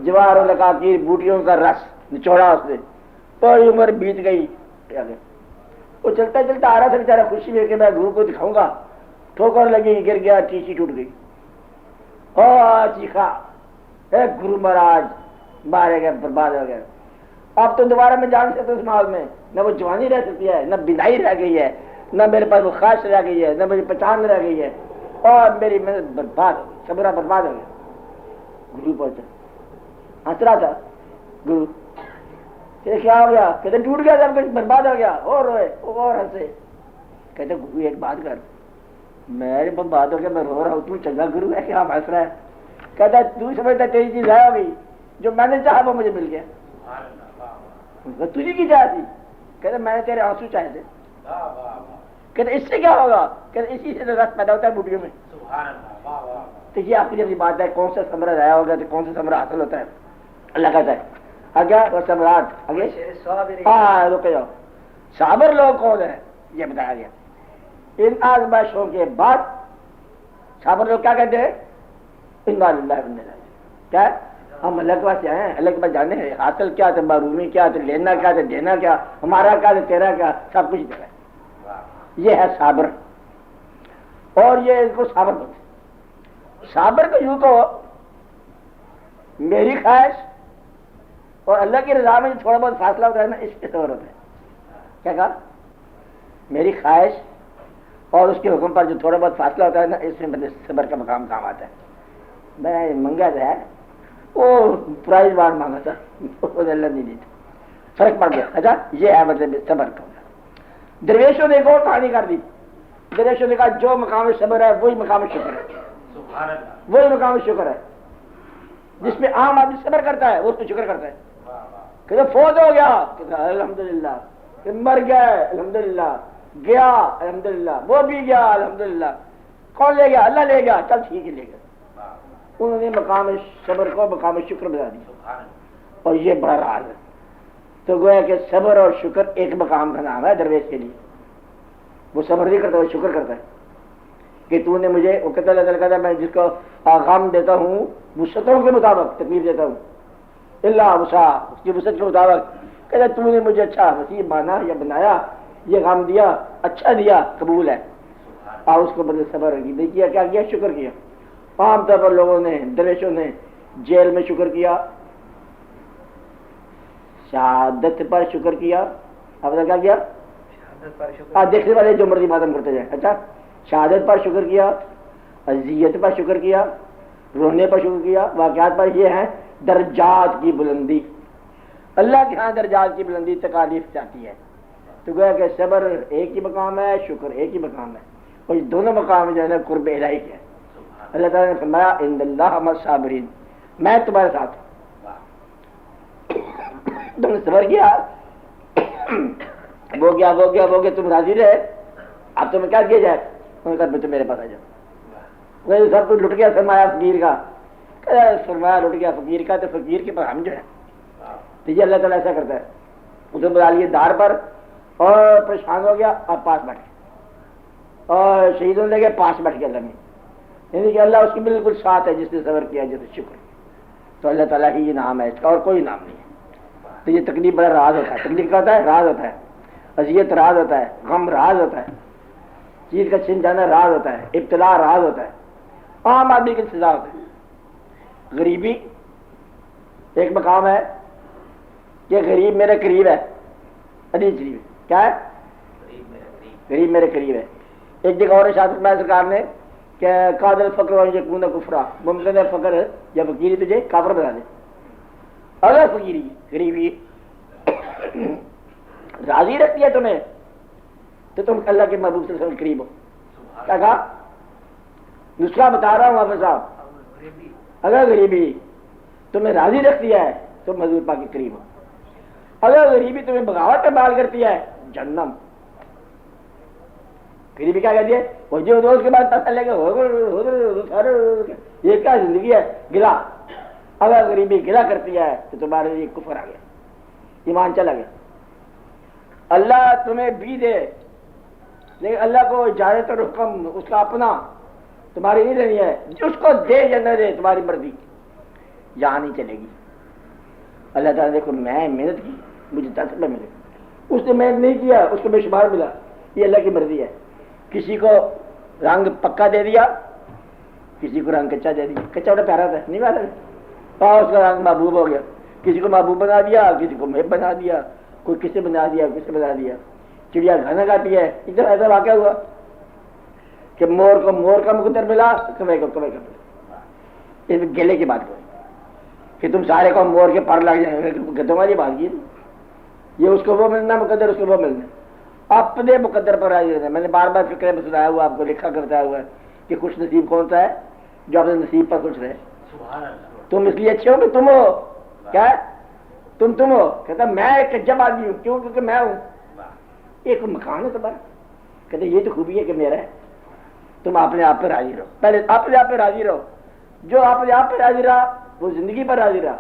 جواہر العقاقیر, بوٹیوں کا رس نچوڑا اس نے. پوری عمر بیت گئی. وہ چلتا چلتا آ رہا تھا بیچارا, خوشی میں کہ میں گرو کو دکھاؤں گا. ٹھوکر لگی, گر گیا, ٹیچی ٹوٹ گئی. چیخا, اے گرو مہاراج مارے گئے, برباد ہو گئے. اب تو دوبارہ میں جان سکتا اس ماحول میں, نہ وہ جوانی رہ سکتی ہے, نہ بندائی رہ گئی ہے, نہ میرے پاس وہ خواہش رہ گئی ہے, نہ میری پہچان رہ گئی ہے, اور میری محنت برباد, سبرا برباد ہو گیا. گرو پہنچا, ہنس رہا تھا گرو. کہ کیا ہو گیا؟ کہتے ٹوٹ گیا, سب کچھ برباد ہو گیا. اور روئے اور ہنسے. کہتے گرو ایک بات کر, میرے بات ہو گیا، میں رو رہا ہوں، تو چنگا گرو ہے کہ آپ ہنس رہا ہے؟ کہتا ہے تو سمجھتا تیری چیز ضائع ہو گئی، جو میں نے چاہا وہ مجھے مل گیا، تجھے کی چاہ تھی؟ کہتا میں نے تیرے آنسو چاہے تھے۔ کہتے اس سے کیا ہوگا؟ کہتے اسی سے رس پیدا ہوتا ہے بوٹیوں میں۔ تو یہ آپ کی جب بات ہے کون سا ثمرہ ضائع ہوگا تو کون سا ثمرہ حاصل ہوتا ہے؟ اللہ کہتا ہے آگیا اور ثمرات آگے ہاں رک جاؤ۔ صابر لوگ کون ہیں یہ بتایا گیا۔ ان آزمائشوں کے بعد صابر لوگ کیا کہتے ہیں؟ انا للہ و انا الیہ راجعون۔ کیا ہے؟ ہم اللہ کے پاس سے آئے ہیں، اللہ کے پاس جانے ہیں، حاصل کیا تھا، معرومی کیا تھا، لینا کیا تھا، دینا کیا، ہمارا کیا تھا، تیرا کیا، سب کچھ دے رہا ہے۔ یہ ہے صابر، اور یہ اس کو صابر بولتے ہیں۔ صابر کو یوں تو میری خواہش اور اللہ کی رضا میں تھوڑا بہت فاصلہ ہوتا ہے نا، اس کے طور ہوتا ہے۔ کیا کہا؟ میری خواہش اور اس کے حکم پر جو تھوڑا بہت فاصلہ ہوتا ہے نا، اس میں صبر کا مقام کام آتا ہے۔ میں منگا جو ہے وہ پرائز بار مانگا تھا، اللہ نہیں دیتا، فرق پڑ گیا۔ اچھا یہ ہے مطلب صبر کا۔ درویشوں نے ایک اور کہانی کر دی، درویشوں نے کہا جو مقام صبر ہے وہی مقام شکر ہے، وہی مقام شکر ہے۔ جس میں عام آدمی صبر کرتا ہے وہ اس کو شکر کرتا ہے۔ کہ فوت ہو گیا الحمدللہ، مر گیا الحمدللہ، گیا الحمدللہ، وہ بھی گیا الحمدللہ، کون لے گیا؟ اللہ لے گیا، چل ٹھیک ہے لے گیا۔ انہوں نے مقام صبر کو مقام شکر بتا دیا، اور یہ بڑا راز ہے۔ تو گویا کہ صبر اور شکر ایک مقام کا نام ہے درویش کے لیے۔ وہ صبر نہیں کرتا، وہ شکر کرتا ہے کہ تو نے مجھے، وہ کہتا اللہ تعالیٰ کہتا ہے میں جس کو غم دیتا ہوں وسعتوں کے مطابق تکلیف دیتا ہوں، اللہ وسع، اس کی وسعت کے مطابق۔ کہتا تو نے مجھے اچھا وسیع مانا یا بنایا، یہ غم دیا، اچھا دیا، قبول ہے، اور اس کو بدلے صبر نہیں کیا، کیا کیا؟ شکر کیا۔ عام طور پر لوگوں نے، درویشوں نے جیل میں شکر کیا، شہادت پر شکر کیا، اب کیا کیا؟ دیکھنے والے جو مرضی ماتم کرتے جائیں۔ اچھا شہادت پر شکر کیا، اذیت پر شکر کیا، رونے پر شکر کیا، واقعات پر۔ یہ ہے درجات کی بلندی، اللہ کے ہاں درجات کی بلندی تکالیف چاہتی ہے۔ تو گویا کہ صبر ایک ہی مقام ہے، شکر ایک ہی مقام ہے، اور یہ دونوں مقام جو ہے نا قرب الہی کے ہیں۔ اللہ تعالیٰ نے فرمایا ان اللہ مع الصابرین، میں تمہارے ساتھ ہوں۔ تم نے صبر کیا، وہ گیا وہ گیا وہ گیا، تم راضی رہے، اب تمہیں کیا کیا جائے؟ انہوں نے کہا تم میرے پاس آ جاؤ۔ وہ سب کچھ لٹ گیا سرمایہ فقیر کا، سرمایہ لٹ گیا فقیر کا، تو فقیر کے پر ہم جو ہے تو یہ اللہ تعالیٰ ایسا کرتا ہے، اسے بلا لیے دار پر اور پریشان ہو گیا اور پاس بیٹھ گیا، اور شہیدوں لے گئے پاس بیٹھ گیا اللہ میں، یعنی کہ اللہ اس کی بالکل ساتھ ہے جس نے صبر کیا، جس نے شکر کیا۔ تو اللہ تعالیٰ ہی یہ نام ہے، اس کا اور کوئی نام نہیں ہے۔ تو یہ تکلیف بڑا راز ہوتا ہے، تکلیف کا ہوتا ہے راز ہوتا ہے، اذیت راز ہوتا ہے، غم راز ہوتا ہے، چیز کا چھن جانا راز ہوتا ہے، ابتلا راز ہوتا ہے، عام آدمی کی سزا ہوتا ہے۔ غریبی ایک مقام ہے کہ غریب میرے قریب ہے، حدیث شریف ہے، کیا ہے؟ غریب میرے قریب ہے۔ ایک جگہ اور ارشاد فرمایا سرکار نے کہ قاد الفقر و یکون کفرا، ممکن ہے فقر یا فقیری تجھے کافر بنا دے۔ اگر فقیری غریبی راضی رکھتی ہے تمہیں تو تم اللہ کے محبوب صلی اللہ علیہ وسلم قریب ہو۔ کیا کہا؟ نسخہ بتا رہا ہوں حافظ صاحب، اگر غریبی تمہیں راضی رکھتی ہے تو حضور پاک کے قریب ہو، اگر غریبی تمہیں بغاوت کا مال کرتی ہے جہنم۔ غریبی کیا کہتی ہے؟ وہ جو اس کے بعد پتہ لے گا یہ کیا زندگی ہے، گلا۔ اگر غریبی گلا کرتی ہے تو تمہارے لیے کفر آ گیا، ایمان چلا گیا۔ اللہ تمہیں بھی دے لیکن اللہ کو اجازت اور حکم اس کا اپنا تمہاری نہیں لینی ہے، اس کو دے یا نہ دے تمہاری مرضی، یہاں نہیں چلے گی۔ اللہ تعالیٰ دیکھو میں محنت کی مجھے 10 روپے ملے، اس نے محنت نہیں کیا اس کو بے شمار ملا، یہ اللہ کی مرضی ہے۔ کسی کو رنگ پکا دے دیا، کسی کو رنگ کچا دے دیا، کچا بڑا پیارا تھا نہیں پیارا، اور اس کا رنگ محبوب ہو گیا، کسی کو محبوب بنا دیا، کسی کو محب بنا دیا، کوئی کسے بنا دیا کسے بنا دیا۔ چڑیا گھانا کھاتی ہے، ادھر ایسا واقعہ ہوا کہ مور کو مور کا مقدر ملا، کوے کو کوے کا ملا۔ اس میں گلے کی بات ہوئی کہ تم سارے کو مور کے پر لگ جائیں گے، گدوں والی بات کی، یہ اس کو وہ ملنا مقدر، اس کو وہ ملنا۔ اپنے مقدر پر راضی رہنا. میں نے بار بار فکر میں سنایا ہوا آپ کو, لکھا کرتا ہوا ہے کہ خوش نصیب کون سا ہے؟ جو اپنے نصیب پر خوش رہے. تم اس لیے اچھے ہو کہ تم ہو. کیا ہے؟ تم ہو. کہتا میں ایک جب آدمی ہوں. کیوں؟ کیونکہ میں ہوں. ایک مکان ہے تمہارا. کہتے یہ تو خوبی ہے کہ میرا ہے. تم اپنے آپ پہ راضی رہو. پہلے اپنے آپ پہ راضی رہو. جو اپنے آپ پہ راضی رہا وہ زندگی پر راضی رہا.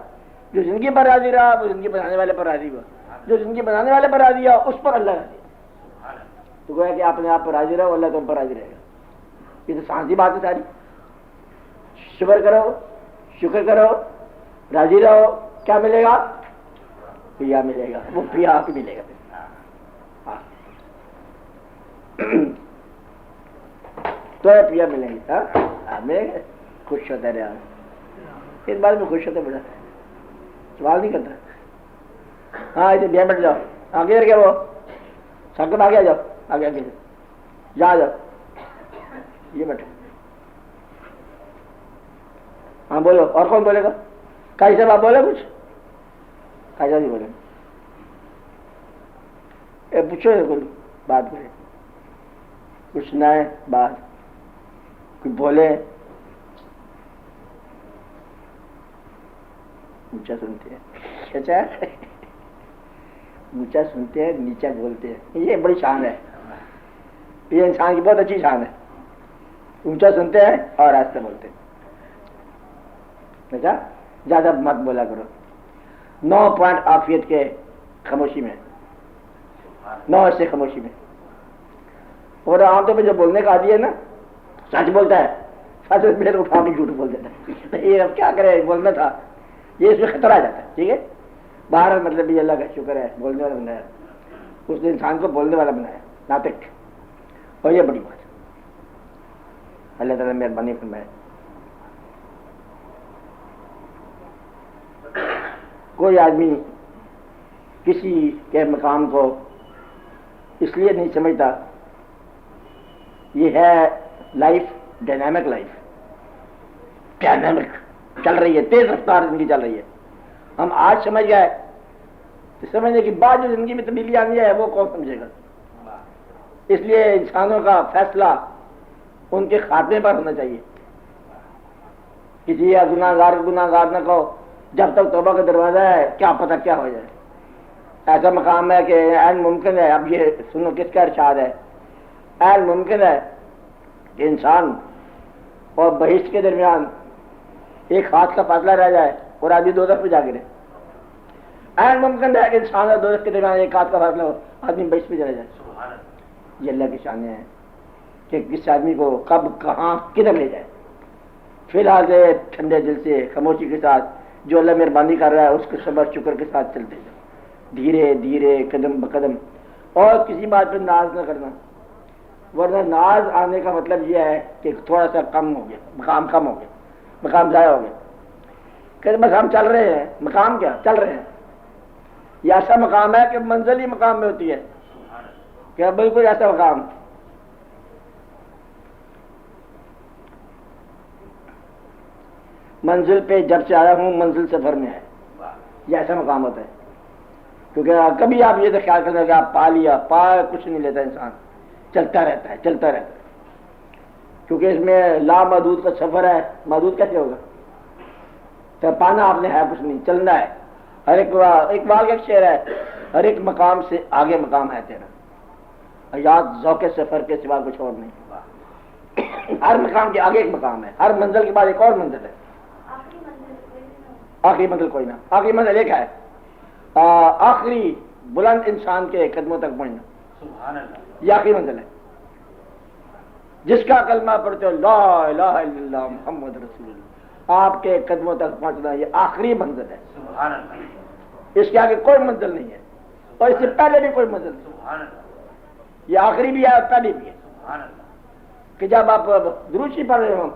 جو زندگی پر راضی رہا وہ زندگی بنانے والے پر راضی ہوا. جو زندگی بنانے والے پر راضی ہوا اس پر اللہ راضی. تو گویا کہ اپنے آپ پر راضی رہو, اللہ تم پر راضی رہے گا. یہ تو سانسی بات ہے ساری. شکر کرو, راضی رہو. کیا ملے گا؟ پیا ملے گا. وہ پیا آپ ہی ملے گا. تو پیا ملیں گے. ملے گا. خوش ہوتا ہے. اس بات میں خوش ہوتا ہے. بڑا سوال نہیں کرتا. ہاں ادھر بیٹھ جاؤ. آگے کر کے وہ سب آگے آ جاؤ. آگے جا جاؤ. یہ بیٹھو. ہاں بولو. اور کون بولے گا؟ کائی صاحب آپ بولے کچھ؟ کائی صاحب بولے پوچھو کوئی بات کرے. کچھ نہ ہے بات. کوئی بولے. اونچا سنتے ہیں. اچھا اونچا سنتے ہیں نیچا بولتے ہیں. یہ بڑی شان ہے. یہ انسان کی بہت اچھی شان ہے. اونچا سنتے ہیں اور آہستہ بولتے ہیں. اچھا زیادہ مت بولا کرو. 9 پوائنٹ عافیت کے خاموشی میں. 9 سے خاموشی میں. اور عام طور پہ جو بولنے کا عادی ہے نا سچ بولتا ہے. سچ میرے اٹھا کے جھوٹ بول دیتا ہے. یہ اب کیا کرے, بولنا تھا. یہ اس میں خطرہ آ جاتا ہے. ٹھیک ہے. باہر مطلب بھی اللہ کا شکر ہے بولنے والا بنایا. اس نے انسان کو بولنے والا بنایا, ناطق. اور یہ بڑی بات ہے. اللہ تعالیٰ مہربانی فرمائے. کوئی آدمی کسی کے مقام کو اس لیے نہیں سمجھتا. یہ ہے لائف, ڈائنامک لائف. ڈائنامک چل رہی ہے, تیز رفتار زندگی چل رہی ہے. ہم آج سمجھ گئے تو سمجھنے کے بعد جو زندگی میں تبدیلی آنی ہے وہ کون سمجھے گا. اس لیے انسانوں کا فیصلہ ان کے خاتمے پر ہونا چاہیے. کسی گناہ گار نہ کہو جب تک توبہ کا دروازہ ہے, کیا پتہ کیا ہو جائے. ایسا مقام ہے کہ عین ممکن ہے. اب یہ سنو کس کا ارشاد ہے. عین ممکن ہے کہ انسان اور بہشت کے درمیان ایک ہاتھ کا فاصلہ رہ جائے اور آدمی دوزخ پہ جا گرے. عین ممکن ہے کہ انسان اور دوزخ کے درمیان ایک ہاتھ کا فاصلہ ہو, آدمی بہشت پہ چلا جائے. یہ اللہ کی شان ہے کہ کس آدمی کو کب کہاں کدھر لے جائے. فی الحال سے ٹھنڈے دل سے خاموشی کے ساتھ جو اللہ مہربانی کر رہا ہے اس کے صبر شکر کے ساتھ چلتے جاؤ. دھیرے دھیرے قدم بقدم. اور کسی بات پہ ناز نہ کرنا, ورنہ ناز آنے کا مطلب یہ ہے کہ تھوڑا سا کم ہو گیا, مقام کم ہو گیا, مقام ضائع ہو گیا. کہ بس ہم چل رہے ہیں. مقام کیا چل رہے ہیں. یہ ایسا مقام ہے کہ منزل ہی مقام میں ہوتی ہے. کہ بالکل ایسا مقام. منزل پہ جب سے آیا ہوں منزل سفر میں ہے. یہ ایسا مقام ہوتا ہے. کیونکہ کبھی آپ یہ تو خیال کرتے ہیں کہ آپ پا لیا, کچھ نہیں لیتا انسان. چلتا رہتا ہے. کیونکہ اس میں لامحدود کا سفر ہے. محدود کیسے ہوگا؟ تو پانا آپ نے ہے کچھ نہیں, چلنا ہے. ہر ایک اقبال کا ایک شعر ہے, ہر ایک مقام سے آگے مقام ہے تیرا, یاد ذوق سفر کے سوا کچھ اور نہیں. ہر مقام کے آگے ایک مقام ہے, ہر منزل کے بعد ایک اور منزل ہے. آخری منزل کوئی نہ. آخری منزل ایک ہے, آخری بلند انسان کے قدموں تک پہنچنا. یہ آخری منزل ہے. جس کا کلمہ پڑھتے ہو لا الہ الا اللہ محمد رسول اللہ, آپ کے قدموں تک پہنچنا یہ آخری منزل ہے. اس کے آگے کوئی منزل نہیں ہے, اور اس سے پہلے بھی کوئی منزل نہیں. یہ آخری بھی ہے اور پہلی بھی ہے. کہ جب آپ دروشی پڑھ رہے ہو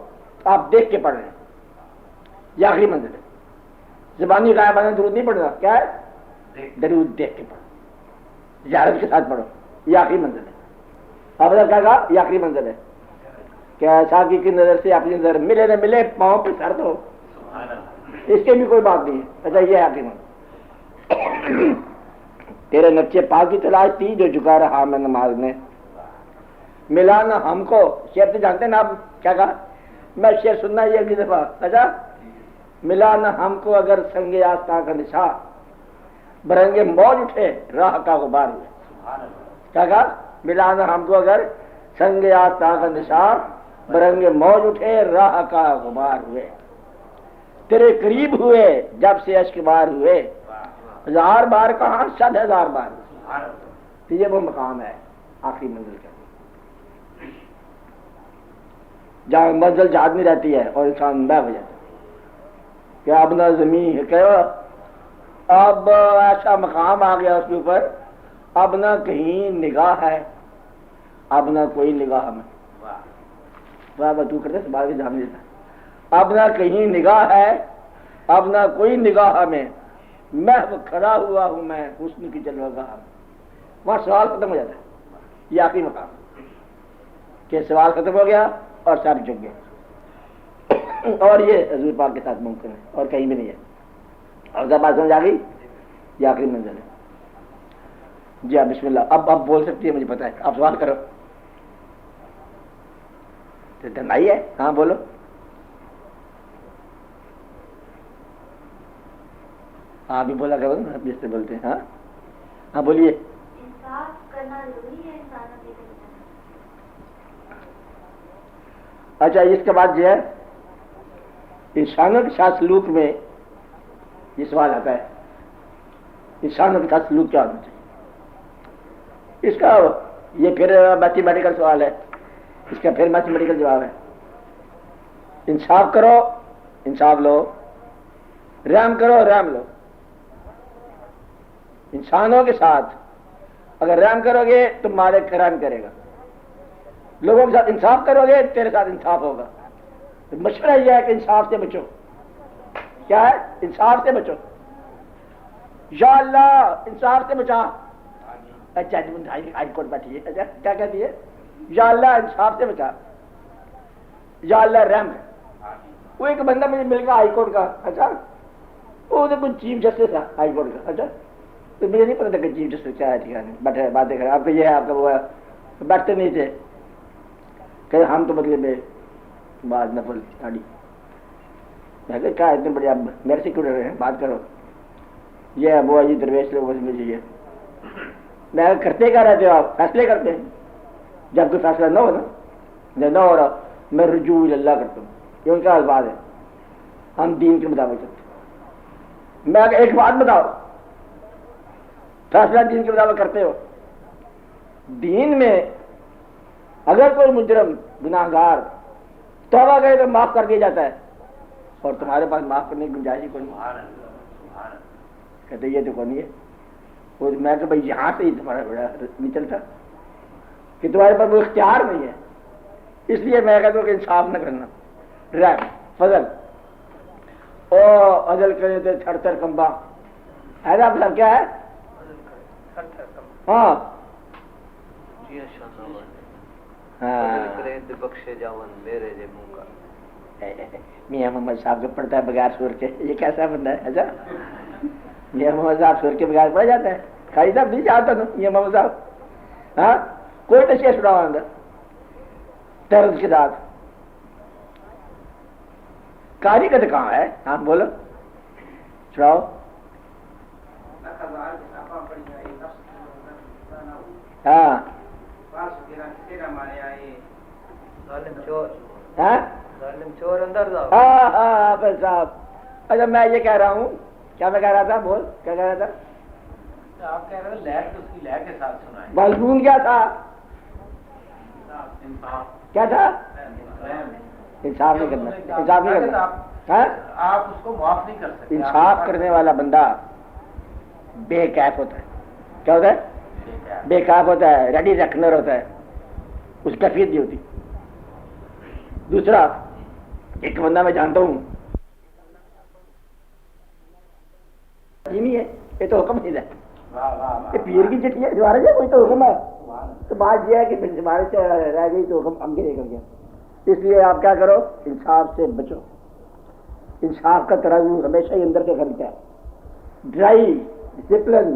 آپ دیکھ کے پڑھ رہے ہیں. یہ آخری منزل ہے. زبانی غائبانہ درود نہیں پڑھنا. کیا ہے؟ درود دیکھ کے پڑھو, زیارت کے ساتھ پڑھو. یہ آخری منزل ہے. آپ نے کہا یہ آخری منزل ہے. کیا ساقی کی نظر سے اپنی نظر ملے نہ ملے, پاؤں پہ سر دو, اس کے بھی کوئی بات نہیں ہے. اچھا یہ آخری منزل. تیرے نقشے پاک کی تلاش تھی جو جھکا رہا میں نماز میں. ملا نہ ہم کو، شعر تو جانتے نا آپ کیا کہا؟ میں شعر سننا یہ اگلی دفعہ. اچھا، ملا نہ ہم کو اگر سنگ آستاں کا نشاں، برنگے موج اٹھے راہ کا غبار ہوئے. کیا کہا؟ ملا نہ ہم کو اگر سنگ آستاں کا نشاں، برنگے موج اٹھے راہ کا غبار ہوئے. تیرے قریب ہوئے جب سے اشک بار ہوئے، 1000 بار کہاں 100,000 بار. تو یہ وہ مقام ہے آخری منزل کا، جہاں منزل جہاد میں رہتی ہے اور انسان بہ ہو جاتا ہے کہ اب نہ زمین کہ اب ایسا مقام آ گیا اس کے اوپر، اب نہ کہیں نگاہ ہے، اب نہ کوئی نگاہ میں. واہ تو کرتے سے بات جان دیتا. اب نہ کہیں نگاہ ہے، اب نہ کوئی نگاہ میں، محو کھڑا ہوا ہوں میں حسن کی جلوگاہ میں. وہاں سوال ختم ہو جاتا ہے. یہ آخری مقام کہ سوال ختم ہو گیا اور سب جھک گئے. اور یہ حضور پاک کے ساتھ ممکن ہے اور کہیں بھی نہیں ہے. اور جب بات سمجھ آ گئی، یہ آخری منزل ہے. جی بسم اللہ. اب بول سکتی ہے، مجھے پتا ہے. آپ سوال کرو. دھنائی ہے. ہاں بولو. آپ بھی بولا کرو نا، جس سے بولتے ہیں. ہاں ہاں بولیے. انصاف کرنا ضروری ہے انسانوں کے لیے. اچھا، اس کے بعد جو ہے انسانوں کے ساتھ سلوک میں یہ سوال آتا ہے، انسانوں کے ساتھ سلوک کیا ہونا چاہیے. اس کا یہ پھر میتھمیٹیکل سوال ہے، اس کا پھر میتھمیٹیکل جواب ہے. انصاف کرو، انصاف لو. رحم کرو، رحم لو. انسانوں کے ساتھ اگر رحم کرو گے تو مالک رحم کرے گا. لوگوں کے ساتھ انصاف کرو گے تیرے ساتھ انصاف ہوگا. مشورہ یہ ہے کہ انصاف سے بچو. کیا ہے؟ انصاف سے بچو. یا اللہ انصاف سے بچا. اچھا ہائی کورٹ بیٹھی ہے. اچھا کیا کہتی ہے؟ یا اللہ انصاف سے بچا، یا اللہ رحم کر. وہ ایک بندہ مجھے مل گیا ہائی کورٹ کا. اچھا وہ کچھ چیف جسٹس تھا ہائی کورٹ کا. اچھا تو مجھے نہیں پتا تھا کہ چیف جسٹس کیا ہے. ٹھیک بیٹھے باتیں کریں، آپ کا یہ ہے، آپ کا وہ ہے. بیٹھتے نہیں تھے کہ ہم تو مطلب بعد نفل اسٹڈی. میں کہ کیا اتنے بڑے اب میرے سے کیوں ڈر رہے ہیں، بات کرو. یہ ہے وہ ہے، یہ درویش لوگوں سے مجھے یہ. میں کرتے کیا رہتے ہو آپ؟ فیصلے کرتے ہیں. جب کوئی فیصلہ نہ ہو نا، جب نہ ہو رہا، میں رجوع اللہ کرتا ہوں. یہ ان کا الفاظ ہے. ہم دین کے مطابق چلتے ہیں. میں ایک بات بتاؤ، فیصلہ دین کے مطابق کرتے ہو؟ دین میں اگر کوئی مجرم گناہ گار توبہ کرے تو معاف کر دیا جاتا ہے، اور تمہارے پاس معاف کرنے کی گنجائش ہی کوئی نہیں. کہتے یہ تو کون ہے. وہ میں کہ بھائی یہاں سے ہی تمہارا بڑا نہیں چلتا کہ تمہارے پاس وہ اختیار نہیں ہے. اس لیے میں کہتا ہوں کہ انصاف نہ کرنا، رحم فضل. او عدل کرے تو تھر تھر کمبا. ایسا مطلب کیا ہے؟ ہاں بخشے جاون میرے جے منہ کا. میاں محمد صاحب کو پڑھتا ہے بغیر سور کے. یہ کیسا بندہ ہے؟ اچھا میاں محمد صاحب سور کے بغیر پڑھا جاتا ہے؟ کھائی صاحب نہیں جاتا نا میاں محمد صاحب. ہاں کوئی نشے چھڑاؤ اندر طرز کے ساتھ. کاری کا تو کہاں ہے؟ ہاں بولو چھڑاؤ. ہاں چور اندر جاؤ. ہاں ہاں صاحب. اچھا میں یہ کہہ رہا ہوں، کیا میں کہہ رہا تھا؟ بول کیا کہہ رہا تھا؟ آپ کہہ رہے ہیں لہر تو اس کی لہر کے ساتھ سنائیں. مضمون کیا تھا؟ کیا تھا؟ انصاف نہیں کرنا. انصاف نہیں کرنا. آپ اس کو معاف نہیں کر سکتے. انصاف کرنے والا بندہ بے کیف ہوتا ہے. کیا ہوتا ہے؟ بے کیف ہوتا ہے، ریڈی رکھنر ہوتا ہے. اس کیفیت نہیں ہوتی. دوسرا ایک بندہ میں جانتا ہوں یہ نہیں ہے، یہ تو حکم نہیں ہے. یہ پیر کی چٹھی ہے دوبارہ سے کوئی تو حکم ہے. تو بات یہ ہے کہ ہمارے سے رہ گئی تو حکم آگے نکل گیا. اس لیے آپ کیا کرو؟ انصاف سے بچو. انصاف کا ترازو ہمیشہ ہی اندر سے خریدتا ہے. ڈرائی ڈسپلن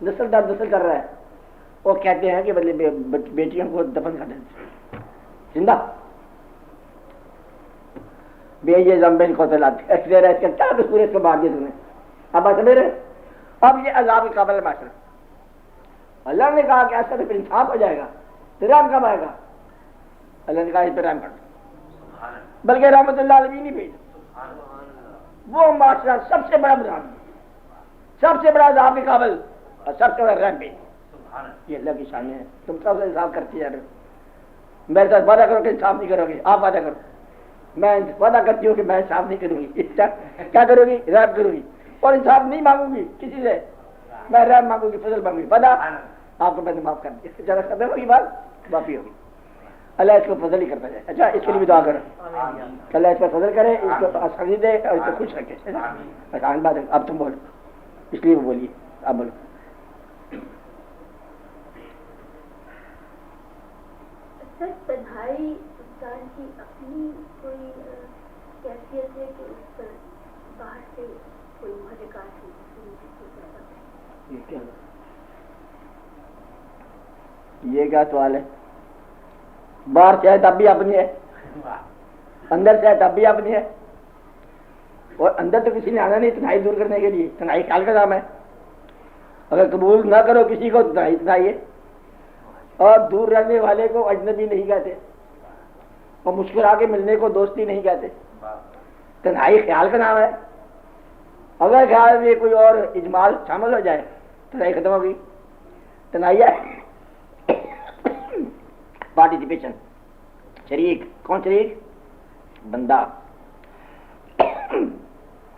نسل در نسل کر رہا ہے. وہ کہتے ہیں کہ بیٹیوں کو دفن کر دیتے زندہ بے یہ زمبین کو تلاتے اس کا کیا قصور ہے, اس کو مار دیا تم نے. اب بات سمجھ رہے, اب یہ عذاب کے قابل معاشرہ. اللہ نے کہا کہ ایسا تو پھر انصاف ہو جائے گا, پھر رحم کب آئے گا؟ اللہ نے کہا اس پہ رحم کر دو, بلکہ رحمت اللہ علیہ نہیں بھیج. وہ معاشرہ سب سے بڑا بران, سب سے بڑا عذاب کے قابل اور سب سے بڑا رحم بھیج. یہ اللہ کی شان ہے. تم سب سے انصاف کرتے جا رہے ہو. میرے ساتھ وعدہ کرو کہ انصاف نہیں کرو گے. آپ وعدہ کرو. میں وعدہ کرتی ہوں کہ میں انصاف نہیں کروں گی. کیا کرو گی؟ رحم کروں گی اور انصاف نہیں مانگوں گی کسی سے. میں رحم مانگوں گی, فضل مانگوں گی. وعدہ آپ کو میں نے معاف کر دیا. اس سے زیادہ ختم ہوگی بات معافی ہوگی. اللہ اس کو فضل ہی کرتا جائے. اچھا اس کے لیے بھی دعا کرو, اللہ اس پر فضل کرے, اس کو آسانی دے اور اس کو خوش رکھے. آسان بات ہے. اب تم بولو, اس لیے وہ بولیے. آپ بولو. سر تنہائی انسان کی اپنی کوئی کیفیت ہے کہ اس پر باہر سے کوئی محرکات ہو؟ یہ کیا سوال ہے؟ باہر سے ہے تب بھی اپنی ہے, اندر سے ہے تب بھی اپنی ہے. اور اندر تو کسی نے آنا نہیں تنہائی دور کرنے کے لیے. تنہائی خیال کا کام ہے. اگر قبول نہ کرو کسی کو تنہائی تنہائی ہے. اور دور رہنے والے کو اجنبی نہیں کہتے, اور مسکرا کے ملنے کو دوستی نہیں کہتے. تنہائی خیال کا نام ہے. اگر خیال میں کوئی اور اجمال شامل ہو جائے تنہائی ختم ہو گئی. تنہائی ہے پارٹیسپیشن, شریک. کون شریک؟ بندہ.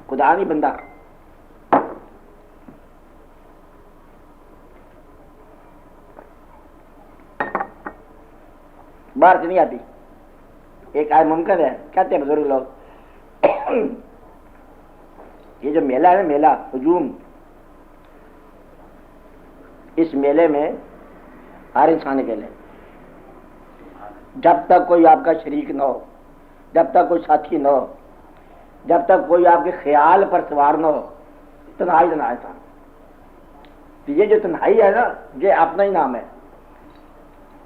خدا نہیں, بندہ. باہر سے نہیں آتی. ایک آئے ممکن ہے, کہتے ہیں بزرگ لوگ, یہ جو میلہ ہے نا, میلہ ہجوم, اس میلے میں ہر انسان اکیلے. جب تک کوئی آپ کا شریک نہ ہو, جب تک کوئی ساتھی نہ ہو, جب تک کوئی آپ کے خیال پر سوار نہ ہو, تنہائی تنہائی تھا. یہ جو تنہائی ہے نا, یہ اپنا ہی نام ہے.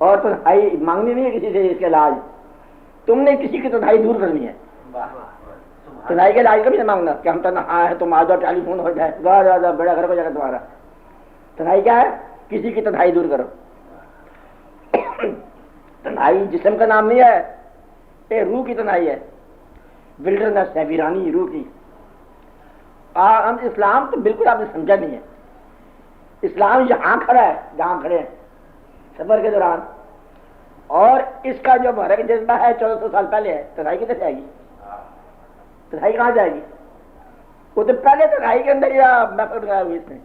اور تنہائی مانگنی نہیں ہے کسی سے اس کے علاج. تم نے کسی کی تنہائی دور کرنی ہے. تنہائی کے علاج کبھی نہ مانگنا کہ ہم تنہا ہے, تم آ جاؤ, ٹیلی فون ہو جائے, بڑا گھر ہو جائے گا تمہارا. تنہائی کیا ہے؟ کسی کی تنہائی دور کرو. تنہائی جسم کا نام نہیں ہے, یہ روح کی تنہائی ہے. ولڈرنس ہے, ویرانی روح کی. اسلام تو بالکل آپ نے سمجھا نہیں ہے. اسلام یہاں کھڑا ہے جہاں کھڑے ہیں سفر کے دوران, اور اس کا جو محرک جذبہ ہے 1400 سال پہلے ہے. تنہائی کدھر جائے گی؟ تنہائی کہاں جائے گی؟ وہ تو پہلے تنہائی کے اندر یا محفل لگائے ہوئے اس نے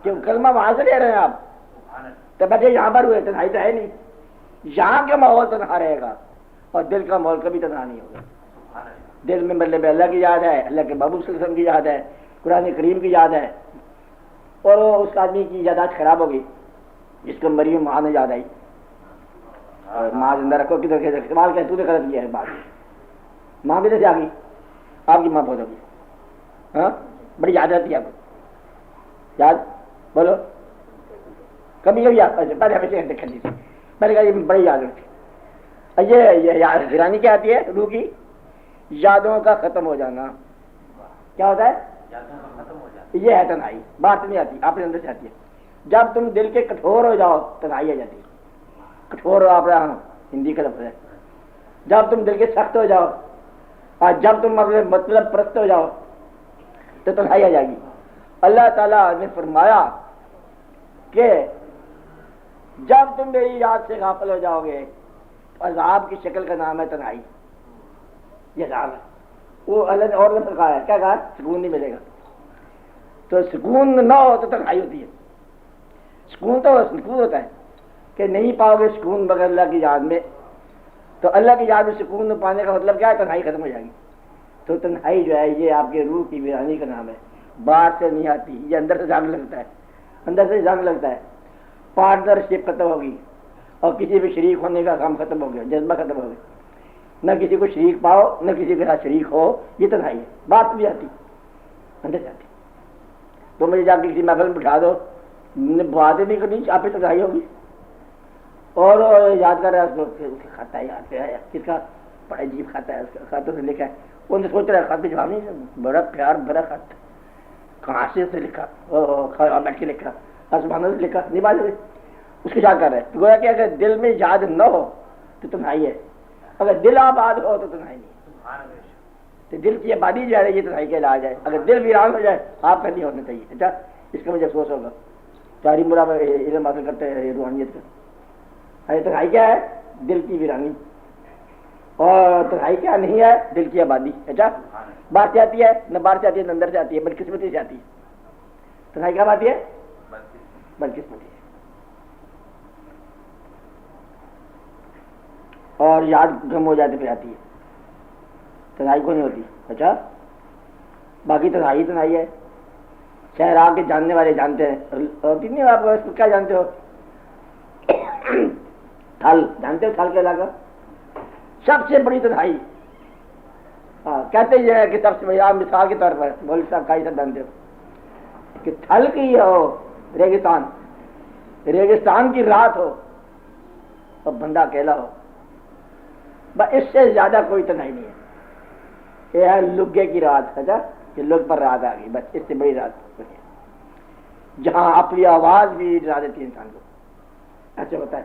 کہ کلمہ وہاں سے لے رہے ہیں آپ, تو بیٹھے یہاں پر ہوئے. تنہائی تو ہے نہیں. یہاں کا ماحول تنہا رہے گا اور دل کا ماحول کبھی تنہا نہیں ہوگا. دل میں مطلب اللہ کی یاد ہے, اللہ کے محبوب صلی اللہ علیہ وسلم کی یاد ہے, قرآن کریم کی یاد ہے. اور وہ اس آدمی کی یادداشت خراب ہوگی جس کو مریم ماں نے یاد آئی. اور ماں زندہ رکھو کدھر کے استعمال کیا, تو نے غلط کیا ہے. بات ماں کدھر سے آ گئی؟ آپ کی ماں بہت ہوگی. ہاں بڑی یاد رہتی ہے آپ کو. یاد بولو کبھی کبھی آپ پہلے ہمیشہ دیکھ لیجیے. میں نے کہا یہ بڑی یاد رکھتی. یہ حیرانی کیا آتی ہے روح کی؟ یادوں کا ختم ہو جانا. کیا ہوتا ہے؟ یہ ہے تنہائی. بات نہیں آتی, آپ نے اندر سے آتی ہے. جب تم دل کے کٹھور ہو جاؤ تنہائی آ جاتی ہے. کٹھور ہو آپ ہندی کا لفظ ہے. جب تم دل کے سخت ہو جاؤ اور جب تم اپنے مطلب پرست ہو جاؤ تو تنہائی آ جائے گی. اللہ تعالیٰ نے فرمایا کہ جب تم میری یاد سے غافل ہو جاؤ گے عذاب کی شکل کا نام ہے تنہائی. یہ عذاب ہے. وہ اللہ نے اور لفظ کہا ہے, کیا کہا؟ سکون نہیں ملے گا. تو سکون نہ ہو تو تنہائی ہوتی ہے. سکون تو سکون ہوتا ہے کہ نہیں پاؤ گے سکون بغیر اللہ کی یاد میں. تو اللہ کی یاد میں سکون پانے کا مطلب کیا ہے؟ تنہائی ختم ہو جائے گی. تو تنہائی جو ہے یہ آپ کے روح کی ویرانی کا نام ہے. باہر سے نہیں آتی, یہ اندر سے جان لگتا ہے. اندر سے جان لگتا ہے. پارٹنرشپ ختم ہوگی اور کسی بھی شریک ہونے کا کام ختم ہو گیا, جذبہ ختم ہو گیا. نہ کسی کو شریک پاؤ نہ کسی کے ساتھ شریک ہو. یہ تنہائی ہے. بات بھی آتی اندر سے آتی. تو مجھے جا کے کسی محفل میں بٹھا دو باتیں نہیں کرنی، آپ پہ تنہائی ہوگی. اور یاد کر رہا ہے اس کو کھاتا ہے، یاد ہے کس کا بڑا عجیب کھاتا ہے، اس کا خاتوں سے لکھا ہے. وہ نے سوچ رہا ہے خط پہ جواب نہیں، بڑا پیار بڑا خط کہاں سے لکھا، بیٹھ کے لکھا، آسمانوں سے لکھا، نہیں بات. اس کو یاد کر رہا ہے. گویا کہ اگر دل میں یاد نہ ہو تو تنہائی ہے، اگر دل آباد ہو تو تنہائی نہیں. تو دل کی آبادی جو ہے یہ تنہائی کا علاج ہے. اگر دل ویران ہو جائے آپ کا نہیں ہونا چاہیے. اچھا اس کا مجھے افسوس ہوگا. چاری مرا علم حاصل کرتے ہیں روحانیت کا. تنہائی کیا ہے؟ دل کی ویرانی. اور تنہائی کیا نہیں ہے؟ دل کی آبادی. اچھا باہر سے آتی ہے نہ، باہر سے آتی ہے نہ اندر سے آتی ہے، بدقسمتی سے آتی ہے. تنہائی کیا آتی ہے؟ بدقسمتی. اور یاد گم ہو جاتے پھر آتی ہے، تنہائی کو نہیں ہوتی. اچھا باقی تنہائی تنہائی ہے. شہرا کے جاننے والے جانتے ہیں. ہوتی نہیں آپ اس کو کیا جانتے ہو؟ تھل جانتے ہو؟ تھل کا علاقہ سب سے بڑی تنہائی. ہاں کہتے یہ ہے کہ سب سے بڑی، آپ مثال کے طور پر مولوی صاحب کا سب جانتے ہو کہ تھل کی ہو ریگستان، ریگستان کی رات ہو اور بندہ اکیلا ہو، بس اس سے زیادہ کوئی تنہائی نہیں ہے. یہ ہے لگے کی رات. اچھا یہ لگ پر رات آ گئی، بس اس سے بڑی رات جہاں اپنی آواز بھی ڈرا دیتی ہے انسان کو. ایسے ہوتا ہے.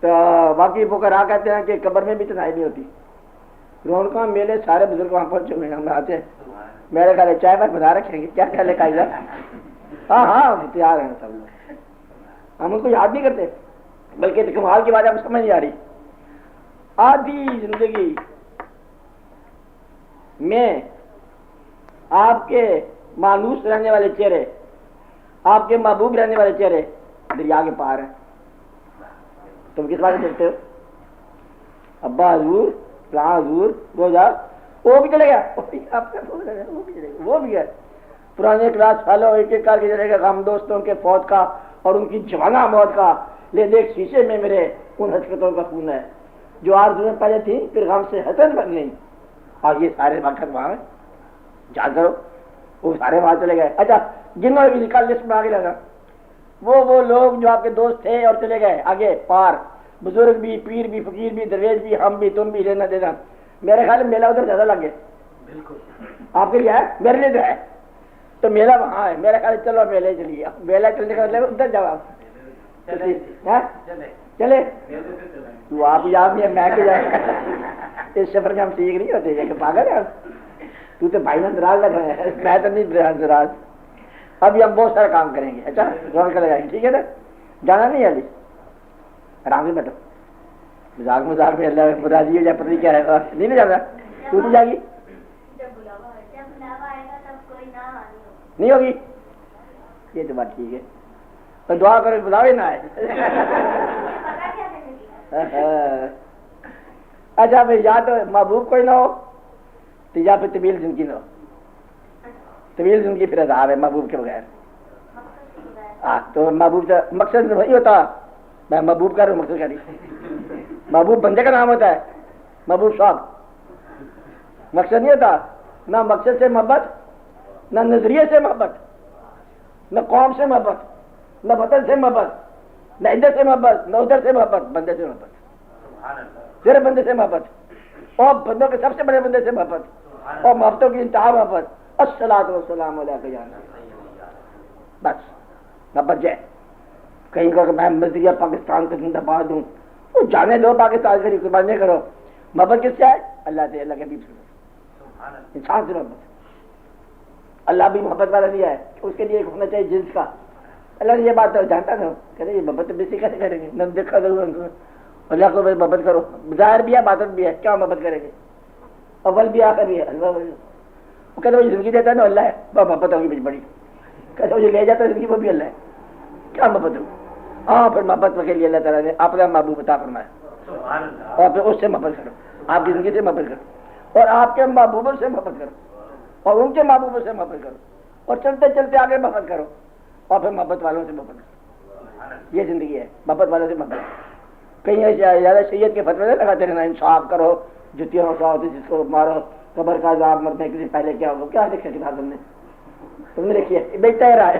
تو باقی فقراء کہتے ہیں کہ قبر میں بھی تنہائی نہیں ہوتی. رونقاں میلے سارے بزرگ وہاں پہنچے ہوئے ہیں، ہم آتے ہیں. میرے خیال ہے چائے پر بنا رکھیں گے، کیا خیال ہے قائدہ؟ ہاں ہاں تیار ہیں سب لوگ. ہم ان کو یاد نہیں کرتے، بلکہ کمال کی بات ہم سمجھ نہیں آ رہی. آدھی زندگی میں آپ کے مانوس رہنے والے چہرے، آپ کے محبوب رہنے والے چہرے دریا کے پار ہیں. تم کس بات دیکھتے ہو؟ ابا حضور، فلاں حضور، وہ بھی چلے گیا، وہ بھی ہے. پرانے کلاس فالو ایک ایک کر کے چلے گا، غم دوستوں کے فوت کا اور ان کی جوانہ موت کا. لے دیکھ شیشے میں میرے ان حسرتوں کا خون ہے جو آرزویں پہلے تھیں پھر غم سے حسن بن گئی. اور یہ سارے واقعات وہاں ہیں، جا کرو. وہ سارے وہاں چلے گئے. اچھا جنہوں نے نکال لسٹ میں آگے لگا، وہ لوگ جو آپ کے دوست تھے اور چلے گئے آگے پار، بزرگ بھی، پیر بھی، فقیر بھی، درویش بھی، ہم بھی، تم بھی، لینا دینا. میرے خیال میں میلہ ادھر زیادہ لگ گیا. بالکل آپ کے لیے ہے، میرے لیے تو ہے. تو میلہ وہاں ہے. میرے خیال چلو میلے چلیے. میلہ چلنے کا مطلب ادھر جاؤ آپ چلے. تو آپ یاد نہیں ہے میں کہ جائے اس سفر میں ہم ٹھیک نہیں ہوتے کہ پاگل ہے. تو تو بھائی ناراض لگ رہا ہے، میں تو نہیں ناراض. ابھی ہم بہت سارا کام کریں گے. اچھا رون کر لگائیں گے، ٹھیک ہے نا؟ جانا نہیں ہے ابھی، آرام سے بیٹھو. مذاق میں اللہ مرادی ہو جائے پتہ نہیں کیا ہے. نہیں نا جانا؟ تو نہیں جائے گی؟ نہیں ہوگی. یہ تو بات ٹھیک ہے. تو دعا کرو بلاوے نہ آئے. اچھا پھر یا تو محبوب کوئی نہ ہو تو یا پھر طویل زندگی نہ ہو. طویل زندگی پھر عذاب ہے محبوب کے بغیر. تو محبوب کا مقصد وہی ہوتا. میں محبوب کر رہا ہوں، مقصد کر رہی. محبوب بندے کا نام ہوتا ہے، محبوب صاحب مقصد نہیں ہوتا. نہ مقصد سے محبت، نہ نظریے سے محبت، نہ قوم سے محبت، نہ وطن سے محبت، نہ ادھر سے محبت، نہ ادھر سے محبت. بندے سے محبت، صرف بندے سے محبت. اور بندوں کے سب سے بڑے بندے سے محبت، اور محبتوں کی انتہا محبت. الصلاۃ والسلام علیک یا بس محبت جائے. کہیں کہ میں مزدیا پاکستان کا زندہ باد ہوں، وہ جانے دو پاکستان سے قربانی کرو. محبت کس سے ہے؟ اللہ سے، اللہ کے حبیب سے، انسان سے محبت. اللہ بھی محبت والا دیا ہے، اس کے لیے ایک ہونا چاہیے جنس کا. اللہ نے یہ بات تو جانتا تھا، کہتے یہ محبت بیسی کیسے کریں گے؟ نہ دیکھا کرو اللہ کو محبت کرو. ظاہر بھی ہے باطن بھی ہے، کیا محبت کریں گے؟ اول بھی آخر بھی ہے. اللہ وہ کہتے مجھے زندگی دیتا ہے نا اللہ ہے، وہ محبت ہوگی بڑی بڑی. کہتے مجھے لے جاتا ہے زندگی، وہ بھی اللہ ہے، کیا محبت ہوگی؟ ہاں پھر محبت کے لیے اللہ تعالیٰ نے اپنا محبوب عطا فرمایا، اور پھر اس سے محبت کرو. آپ کی زندگی سے محبت کرو، اور آپ کے محبوبوں سے محبت کرو، اور ان کے محبوبوں سے محبت کرو، اور چلتے چلتے آگے محبت کرو، اور پھر محبت والوں سے محبت کرو. یہ زندگی ہے، محبت والوں سے محبت. کہیں زیادہ شریعت کے فتوے نہیں لگاتے رہنا، انصاف کرو، جتیوں اٹھاؤ، جس کو مارو، قبر کا عذاب مرنے کے لیے پہلے کیا ہوگا. کیا دیکھا کتاب تم نے لکھی ہے؟ بیچتا ہے رہا ہے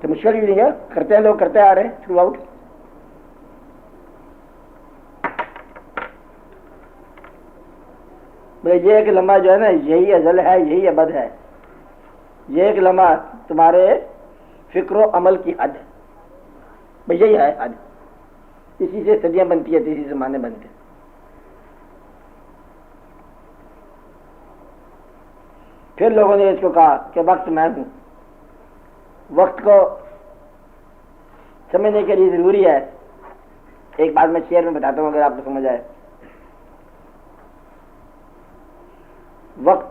تو مشکل بھی نہیں ہے، کرتے ہیں لوگ، کرتے آ رہے ہیں تھرو آؤٹ. یہ ایک لمحہ جو ہے نا، یہی ازل ہے، یہی ابد ہے. یہ ایک لمحہ تمہارے فکر و عمل کی حد ہے، بھئی یہی ہے حد. اسی سے صدیاں بنتی ہیں، اسی زمانے بنتے ہیں. پھر لوگوں نے اس کو کہا کہ وقت میں ہوں. وقت کو سمجھنے کے لیے ضروری ہے. ایک بات میں شعر میں بتاتا ہوں اگر آپ کو سمجھ آئے. وقت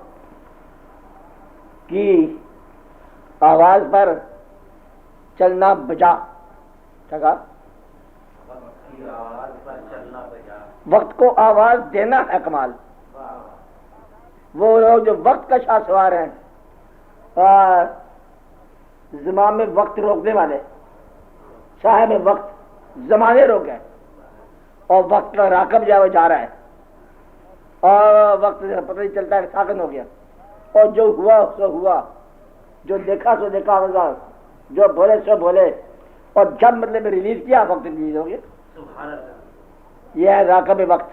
کی آواز پر چلنا بجا. کیا کہا؟ وقت کو آواز دینا ہے کمال. وہ لوگ جو وقت کا شاہ سوار ہیں، زمام میں وقت روکنے والے، صاحب وقت زمانے روکے، اور وقت کا راکب جو ہے وہ جا رہا ہے، اور وقت پتہ نہیں چلتا ہے، ساکن ہو گیا. اور جو ہوا سو ہوا، جو دیکھا سو دیکھا ہوگا، جو بولے سو بولے، اور جب مطلب ریلیز کیا وقت ریلیز ہو گیا. یہ ہے راکب وقت.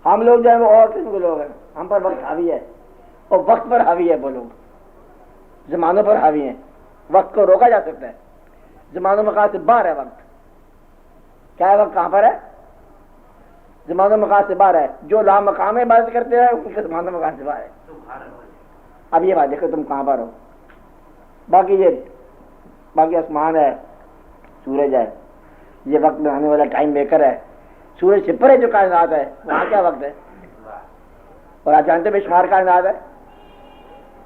ہم لوگ جو ہے وہ اور قسم کے لوگ ہیں، ہم پر وقت حاوی ہے، اور وقت پر حاوی ہے. وہ لوگ زمانوں پر حاوی ہیں. وقت کو روکا جا سکتا ہے، زمانوں مقام سے باہر ہے وقت. کیا ہے وقت؟ کہاں پر ہے؟ زمانوں مقام سے باہر ہے. جو لامقام عبادت کرتے ہیں ان کے زمانوں مقام سے باہر ہے. اب یہ بات دیکھو تم کہاں پر ہو. باقی آسمان ہے، سورج ہے، یہ وقت میں آنے والا ٹائم میکر ہے. سورج سے پرے جو کائنات ہے وہاں کیا وقت ہے؟ اور آپ جانتے بے شمار کائنات ہے.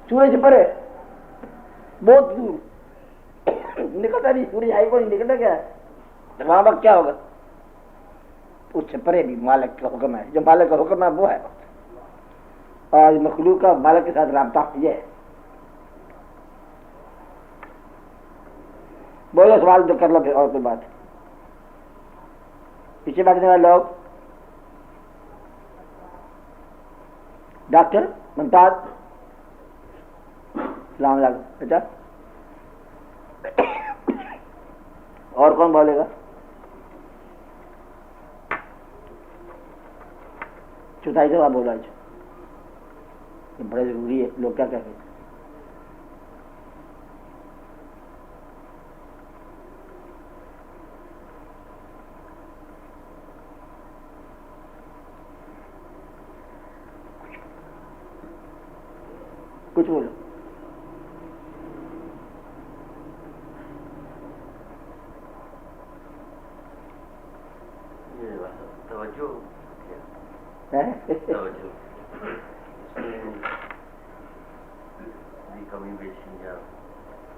سورج سے پرے بہت دور نکلتا نہیں، سورج ہائی کو نہیں نکلتا. کیا ہے وہاں وقت؟ کیا ہوگا؟ اس سے پرے بھی مالک کا حکم ہے. جو مالک کا حکم ہے وہ ہے وقت. اور مخلوق کا مالک کے ساتھ رابطہ یہ ہے. بولو سوال جو کر لو پھر اور کوئی بات. پیچھے بیٹھنے والے لوگ، ڈاکٹر ممتاز، السلام علیکم. بیٹا اور کون بولے گا؟ چوتھائی سے آپ بولا. یہ بڑا ضروری ہے. لوگ کیا کہہ رہے ہیں؟ کچھ بولو.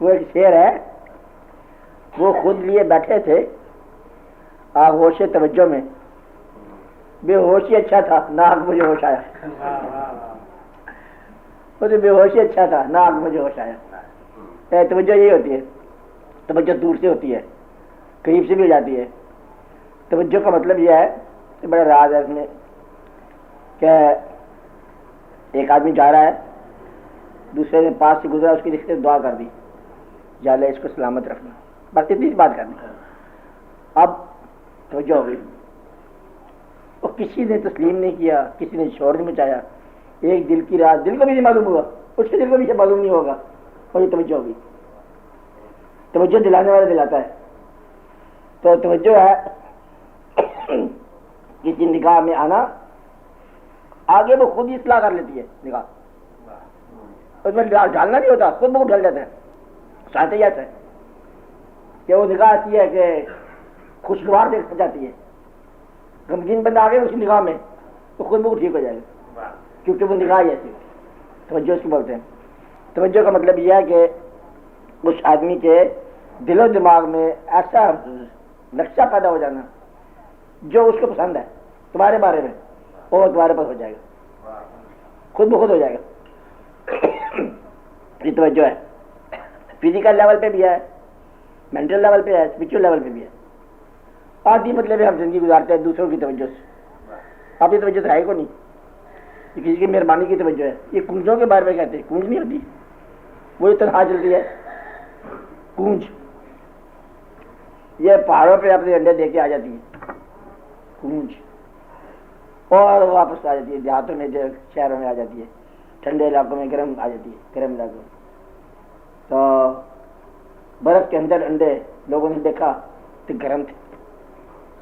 وہ ایک شعر ہے، وہ خود لیے بیٹھے تھے آغوش توجہ میں، بے ہوشی اچھا تھا ناک مجھے ہوش آیا. وہ تو بے ہوشی اچھا تھا ناک مجھے ہوش آیا. توجہ یہی ہوتی ہے. توجہ دور سے ہوتی ہے، قریب سے بھی ہو جاتی ہے. توجہ کا مطلب یہ ہے کہ بڑا راز ہے اس میں کہ ایک آدمی جا رہا ہے، دوسرے نے پاس سے گزرا، اس کی رشتے دعا کر دی، یا اللہ اس کو سلامت رکھنا، بس اتنی سی بات کرنی. اب توجہ ہو گئی. اور کسی نے تسلیم نہیں کیا، کسی نے شور نہیں مچایا. ایک دل کی رات، دل کو بھی نہیں معلوم ہوا، اس کے دل کو بھی معلوم نہیں ہوگا، اور یہ توجہ ہوگی. توجہ دلانے والا دلاتا ہے. تو توجہ ہے کسی نگاہ میں آنا، آگے وہ خود ہی اصلاح کر لیتی ہے نگاہ. اس میں ڈالنا نہیں ہوتا، خود بخود ڈل جاتا ہے. ساتھ ہی آتا ہے کہ وہ نگاہ ایسی ہے کہ خوشگوار دیکھ جاتی ہے. غمگین بندہ آگے اس نگاہ میں تو خود بخود ٹھیک ہو جائے گا، کیونکہ وہ نگاہ ہی ایسی. توجہ اس کو بولتے ہیں. توجہ کا مطلب یہ ہے کہ اس آدمی کے دل و دماغ میں ایسا نقشہ پیدا ہو جانا جو اس کو پسند ہے تمہارے بارے میں، وہ تمہارے پاس ہو جائے گا، خود بخود ہو جائے گا. یہ توجہ ہے. فزیکل لیول پہ بھی ہے، مینٹل لیول پہ ہے، اسپرچل لیول پہ بھی ہے. آدھی مطلب ہم زندگی گزارتے ہیں دوسروں کی توجہ سے. آپ یہ توجہ تو ہے کو نہیں، یہ کسی کی مہربانی کی توجہ ہے. یہ کونجوں کے بارے میں کہتے ہیں، کونج نہیں ہوتی، وہی تنہا چلتی ہے کونج. یہ پہاڑوں پہ اپنے انڈے دے کے آ جاتی ہے کونج، اور واپس آ جاتی ہے دیہاتوں میں، جو شہروں میں آ جاتی ہے، ٹھنڈے علاقوں میں گرم آ جاتی ہے، گرم علاقوں میں۔ تو برف کے اندر انڈے لوگوں نے دیکھا تو گرم تھے،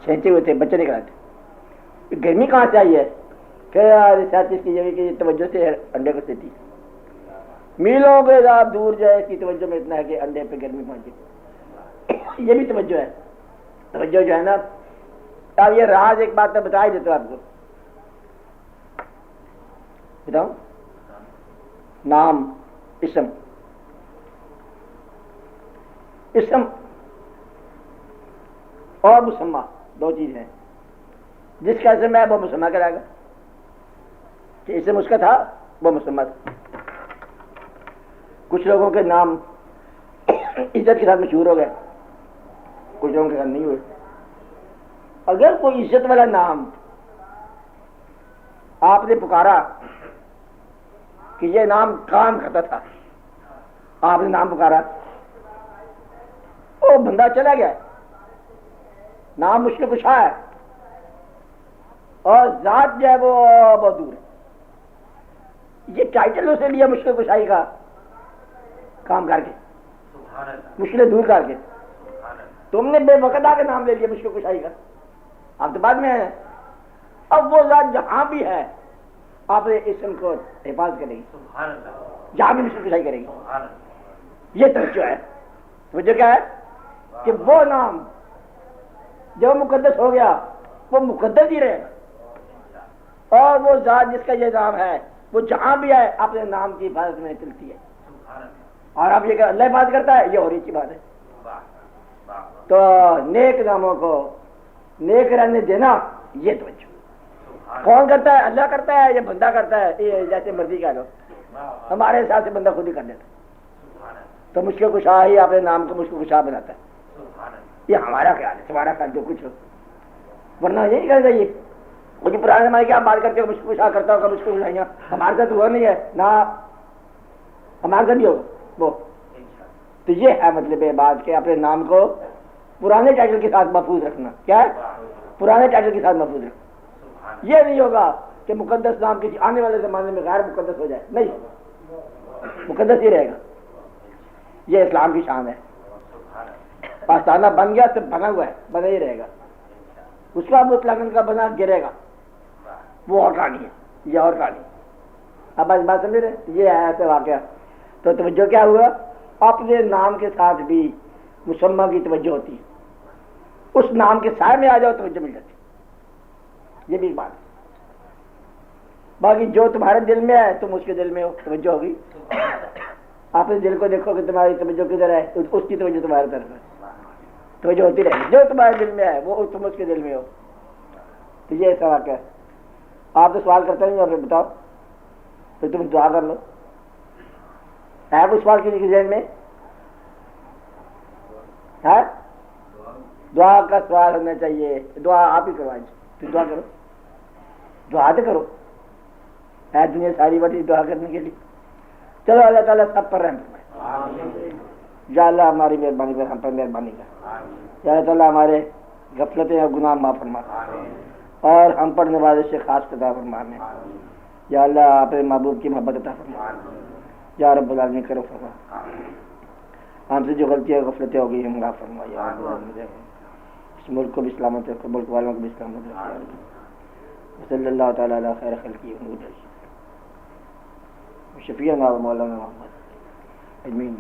چھینچے ہوئے تھے، بچے نکل آتے۔ گرمی کہاں سے آئی ہے؟ کہ ریسرچ اس کی جگہ کی توجہ سے انڈے کو سیتی، میلوں کے ساتھ دور جو ہے اس کی توجہ میں اتنا ہے کہ انڈے پہ گرمی پہنچے۔ یہ بھی توجہ ہے، توجہ جو ہے نا۔ اب یہ راز ایک بات میں بتا ہی دیتا ہوں آپ کو، بتاؤں؟ نام، اسم اور مسمہ دو چیز ہیں۔ جس کا اسم ہے وہ مسمہ کرائے گا، کہ اسم اس کا تھا وہ مسمہ تھا۔ کچھ لوگوں کے نام عزت کے ساتھ مشہور ہو گئے، کچھ لوگوں کے ساتھ نہیں ہوئے۔ اگر کوئی عزت والا نام آپ نے پکارا کہ یہ نام کام کرتا تھا، آپ نے نام پکارا، وہ بندہ چلا گیا، نام مشکل کشا ہے اور ذات جو ہے وہ بہت دور ہے۔ یہ ٹائٹل اسے لیا مشکل کشائی کا کام کر کے، مشکلیں دور کر کے۔ تم نے بے وقت آ کے نام لے لیا مشکل کشائی کا، آپ تو بعد میں ہیں۔ اب وہ ذات جہاں بھی ہے آپ نے اسم کو حفاظت کرے گی، جہاں بھی مشکل کشائی کرے گی۔ یہ توجہ ہے۔ توجہ کیا ہے؟ کہ وہ نام جو مقدس ہو گیا وہ مقدس ہی رہے گا، اور وہ ذات جس کا یہ نام ہے وہ جہاں بھی ہے اپنے نام کی حفاظت میں چلتی ہے۔ اور اب یہ کہ اللہ حفاظت کرتا ہے، یہ اور اچھی بات ہے۔ تو نیک ناموں کو نیک رہنے دینا، یہ توجہ کون کرتا ہے؟ اللہ کرتا ہے یا بندہ کرتا ہے؟ یہ جیسے مرضی کہہ لو، ہمارے حساب سے بندہ خود ہی کر لیتا ہے۔ تو مشکل کشا ہی اپنے نام کو مشکل کشا بناتا ہے۔ یہ ہمارا خیال ہے، تمہارا خیال جو کچھ ہو، ورنہ یہ نہیں کرنا چاہیے۔ مجھے پرانے زمانے کی آپ بات کرتے ہو مشکل کشا کرتا ہوگا، مشکل کشائیاں ہمارے ساتھ ہوا نہیں ہے نہ ہمارے ساتھ بھی ہوگا وہ۔ تو یہ ہے مطلب یہ بات کہ اپنے نام کو پرانے ٹائٹل کے ساتھ محفوظ رکھنا۔ کیا ہے؟ پرانے ٹائٹل کے ساتھ محفوظ رکھنا۔ یہ نہیں ہوگا کہ مقدس نام کسی آنے والے زمانے میں غیر مقدس ہو جائے، نہیں، مقدس ہی رہے گا۔ یہ اسلام کی شان ہے۔ پاکستانہ بن گیا تو بنا ہوا ہے، بنا ہی رہے گا۔ اس کا مطلقاً کا بنا گرے گا، وہ اور کہانی ہے، یہ اور کہانی۔ اب آج بات سمجھ رہے؟ یہ ہے ایسا واقعہ۔ تو توجہ کیا ہوا؟ اپنے نام کے ساتھ بھی مسمہ کی توجہ ہوتی ہے، اس نام کے سائے میں آ جاؤ توجہ مل جاتی ہے۔ یہ بھی بات ہے۔ باقی جو تمہارے دل میں ہے تم اس کے دل میں ہو، توجہ ہوگی۔ اپنے دل کو دیکھو کہ تمہاری توجہ کدھر ہے، اس کی توجہ تمہاری طرف ہے، توجہ ہوتی رہے گی۔ جو تمہارے دل میں ہے وہ تم اس کے دل میں ہو۔ تو یہ ایسا واقعہ ہے۔ آپ تو سوال کرتے نہیں، اور پھر بتاؤ، پھر تم دعا کر لو۔ ہے کوئی سوال کسی کے ذہن میں؟ ہے؟ دعا کا سوال ہونا چاہیے۔ دعا آپ ہی کرو، آج تو دعا کرو، دعا تو کرو، ہے دنیا ساری بڑی دعا کرنے کے لیے۔ چلو اللہ تعالیٰ سب پر رحم فرمائے۔ یا اللہ ہماری مہربانی پر ہم پر مہربانی کر، یا اللہ تعالیٰ ہمارے غفلتیں اور گناہ معاف فرما، اور ہم پر نوازش سے خاص عطا فرمانے۔ یا اللہ اپنے محبوب کی محبت عطا فرما، یا رب العالمین کرو فرما۔ ہم سے جو غلطیاں غفلتیں ہو گئی ہیں معاف فرما، یا رب العالمین۔ اس ملک کو بھی سلامت رکھو، ملک والوں کو بھی سلامت رکھو۔ صلی اللہ تعالیٰ علی خیر خلقہ محمد شفیعنا و مولانا محمد اجمعین۔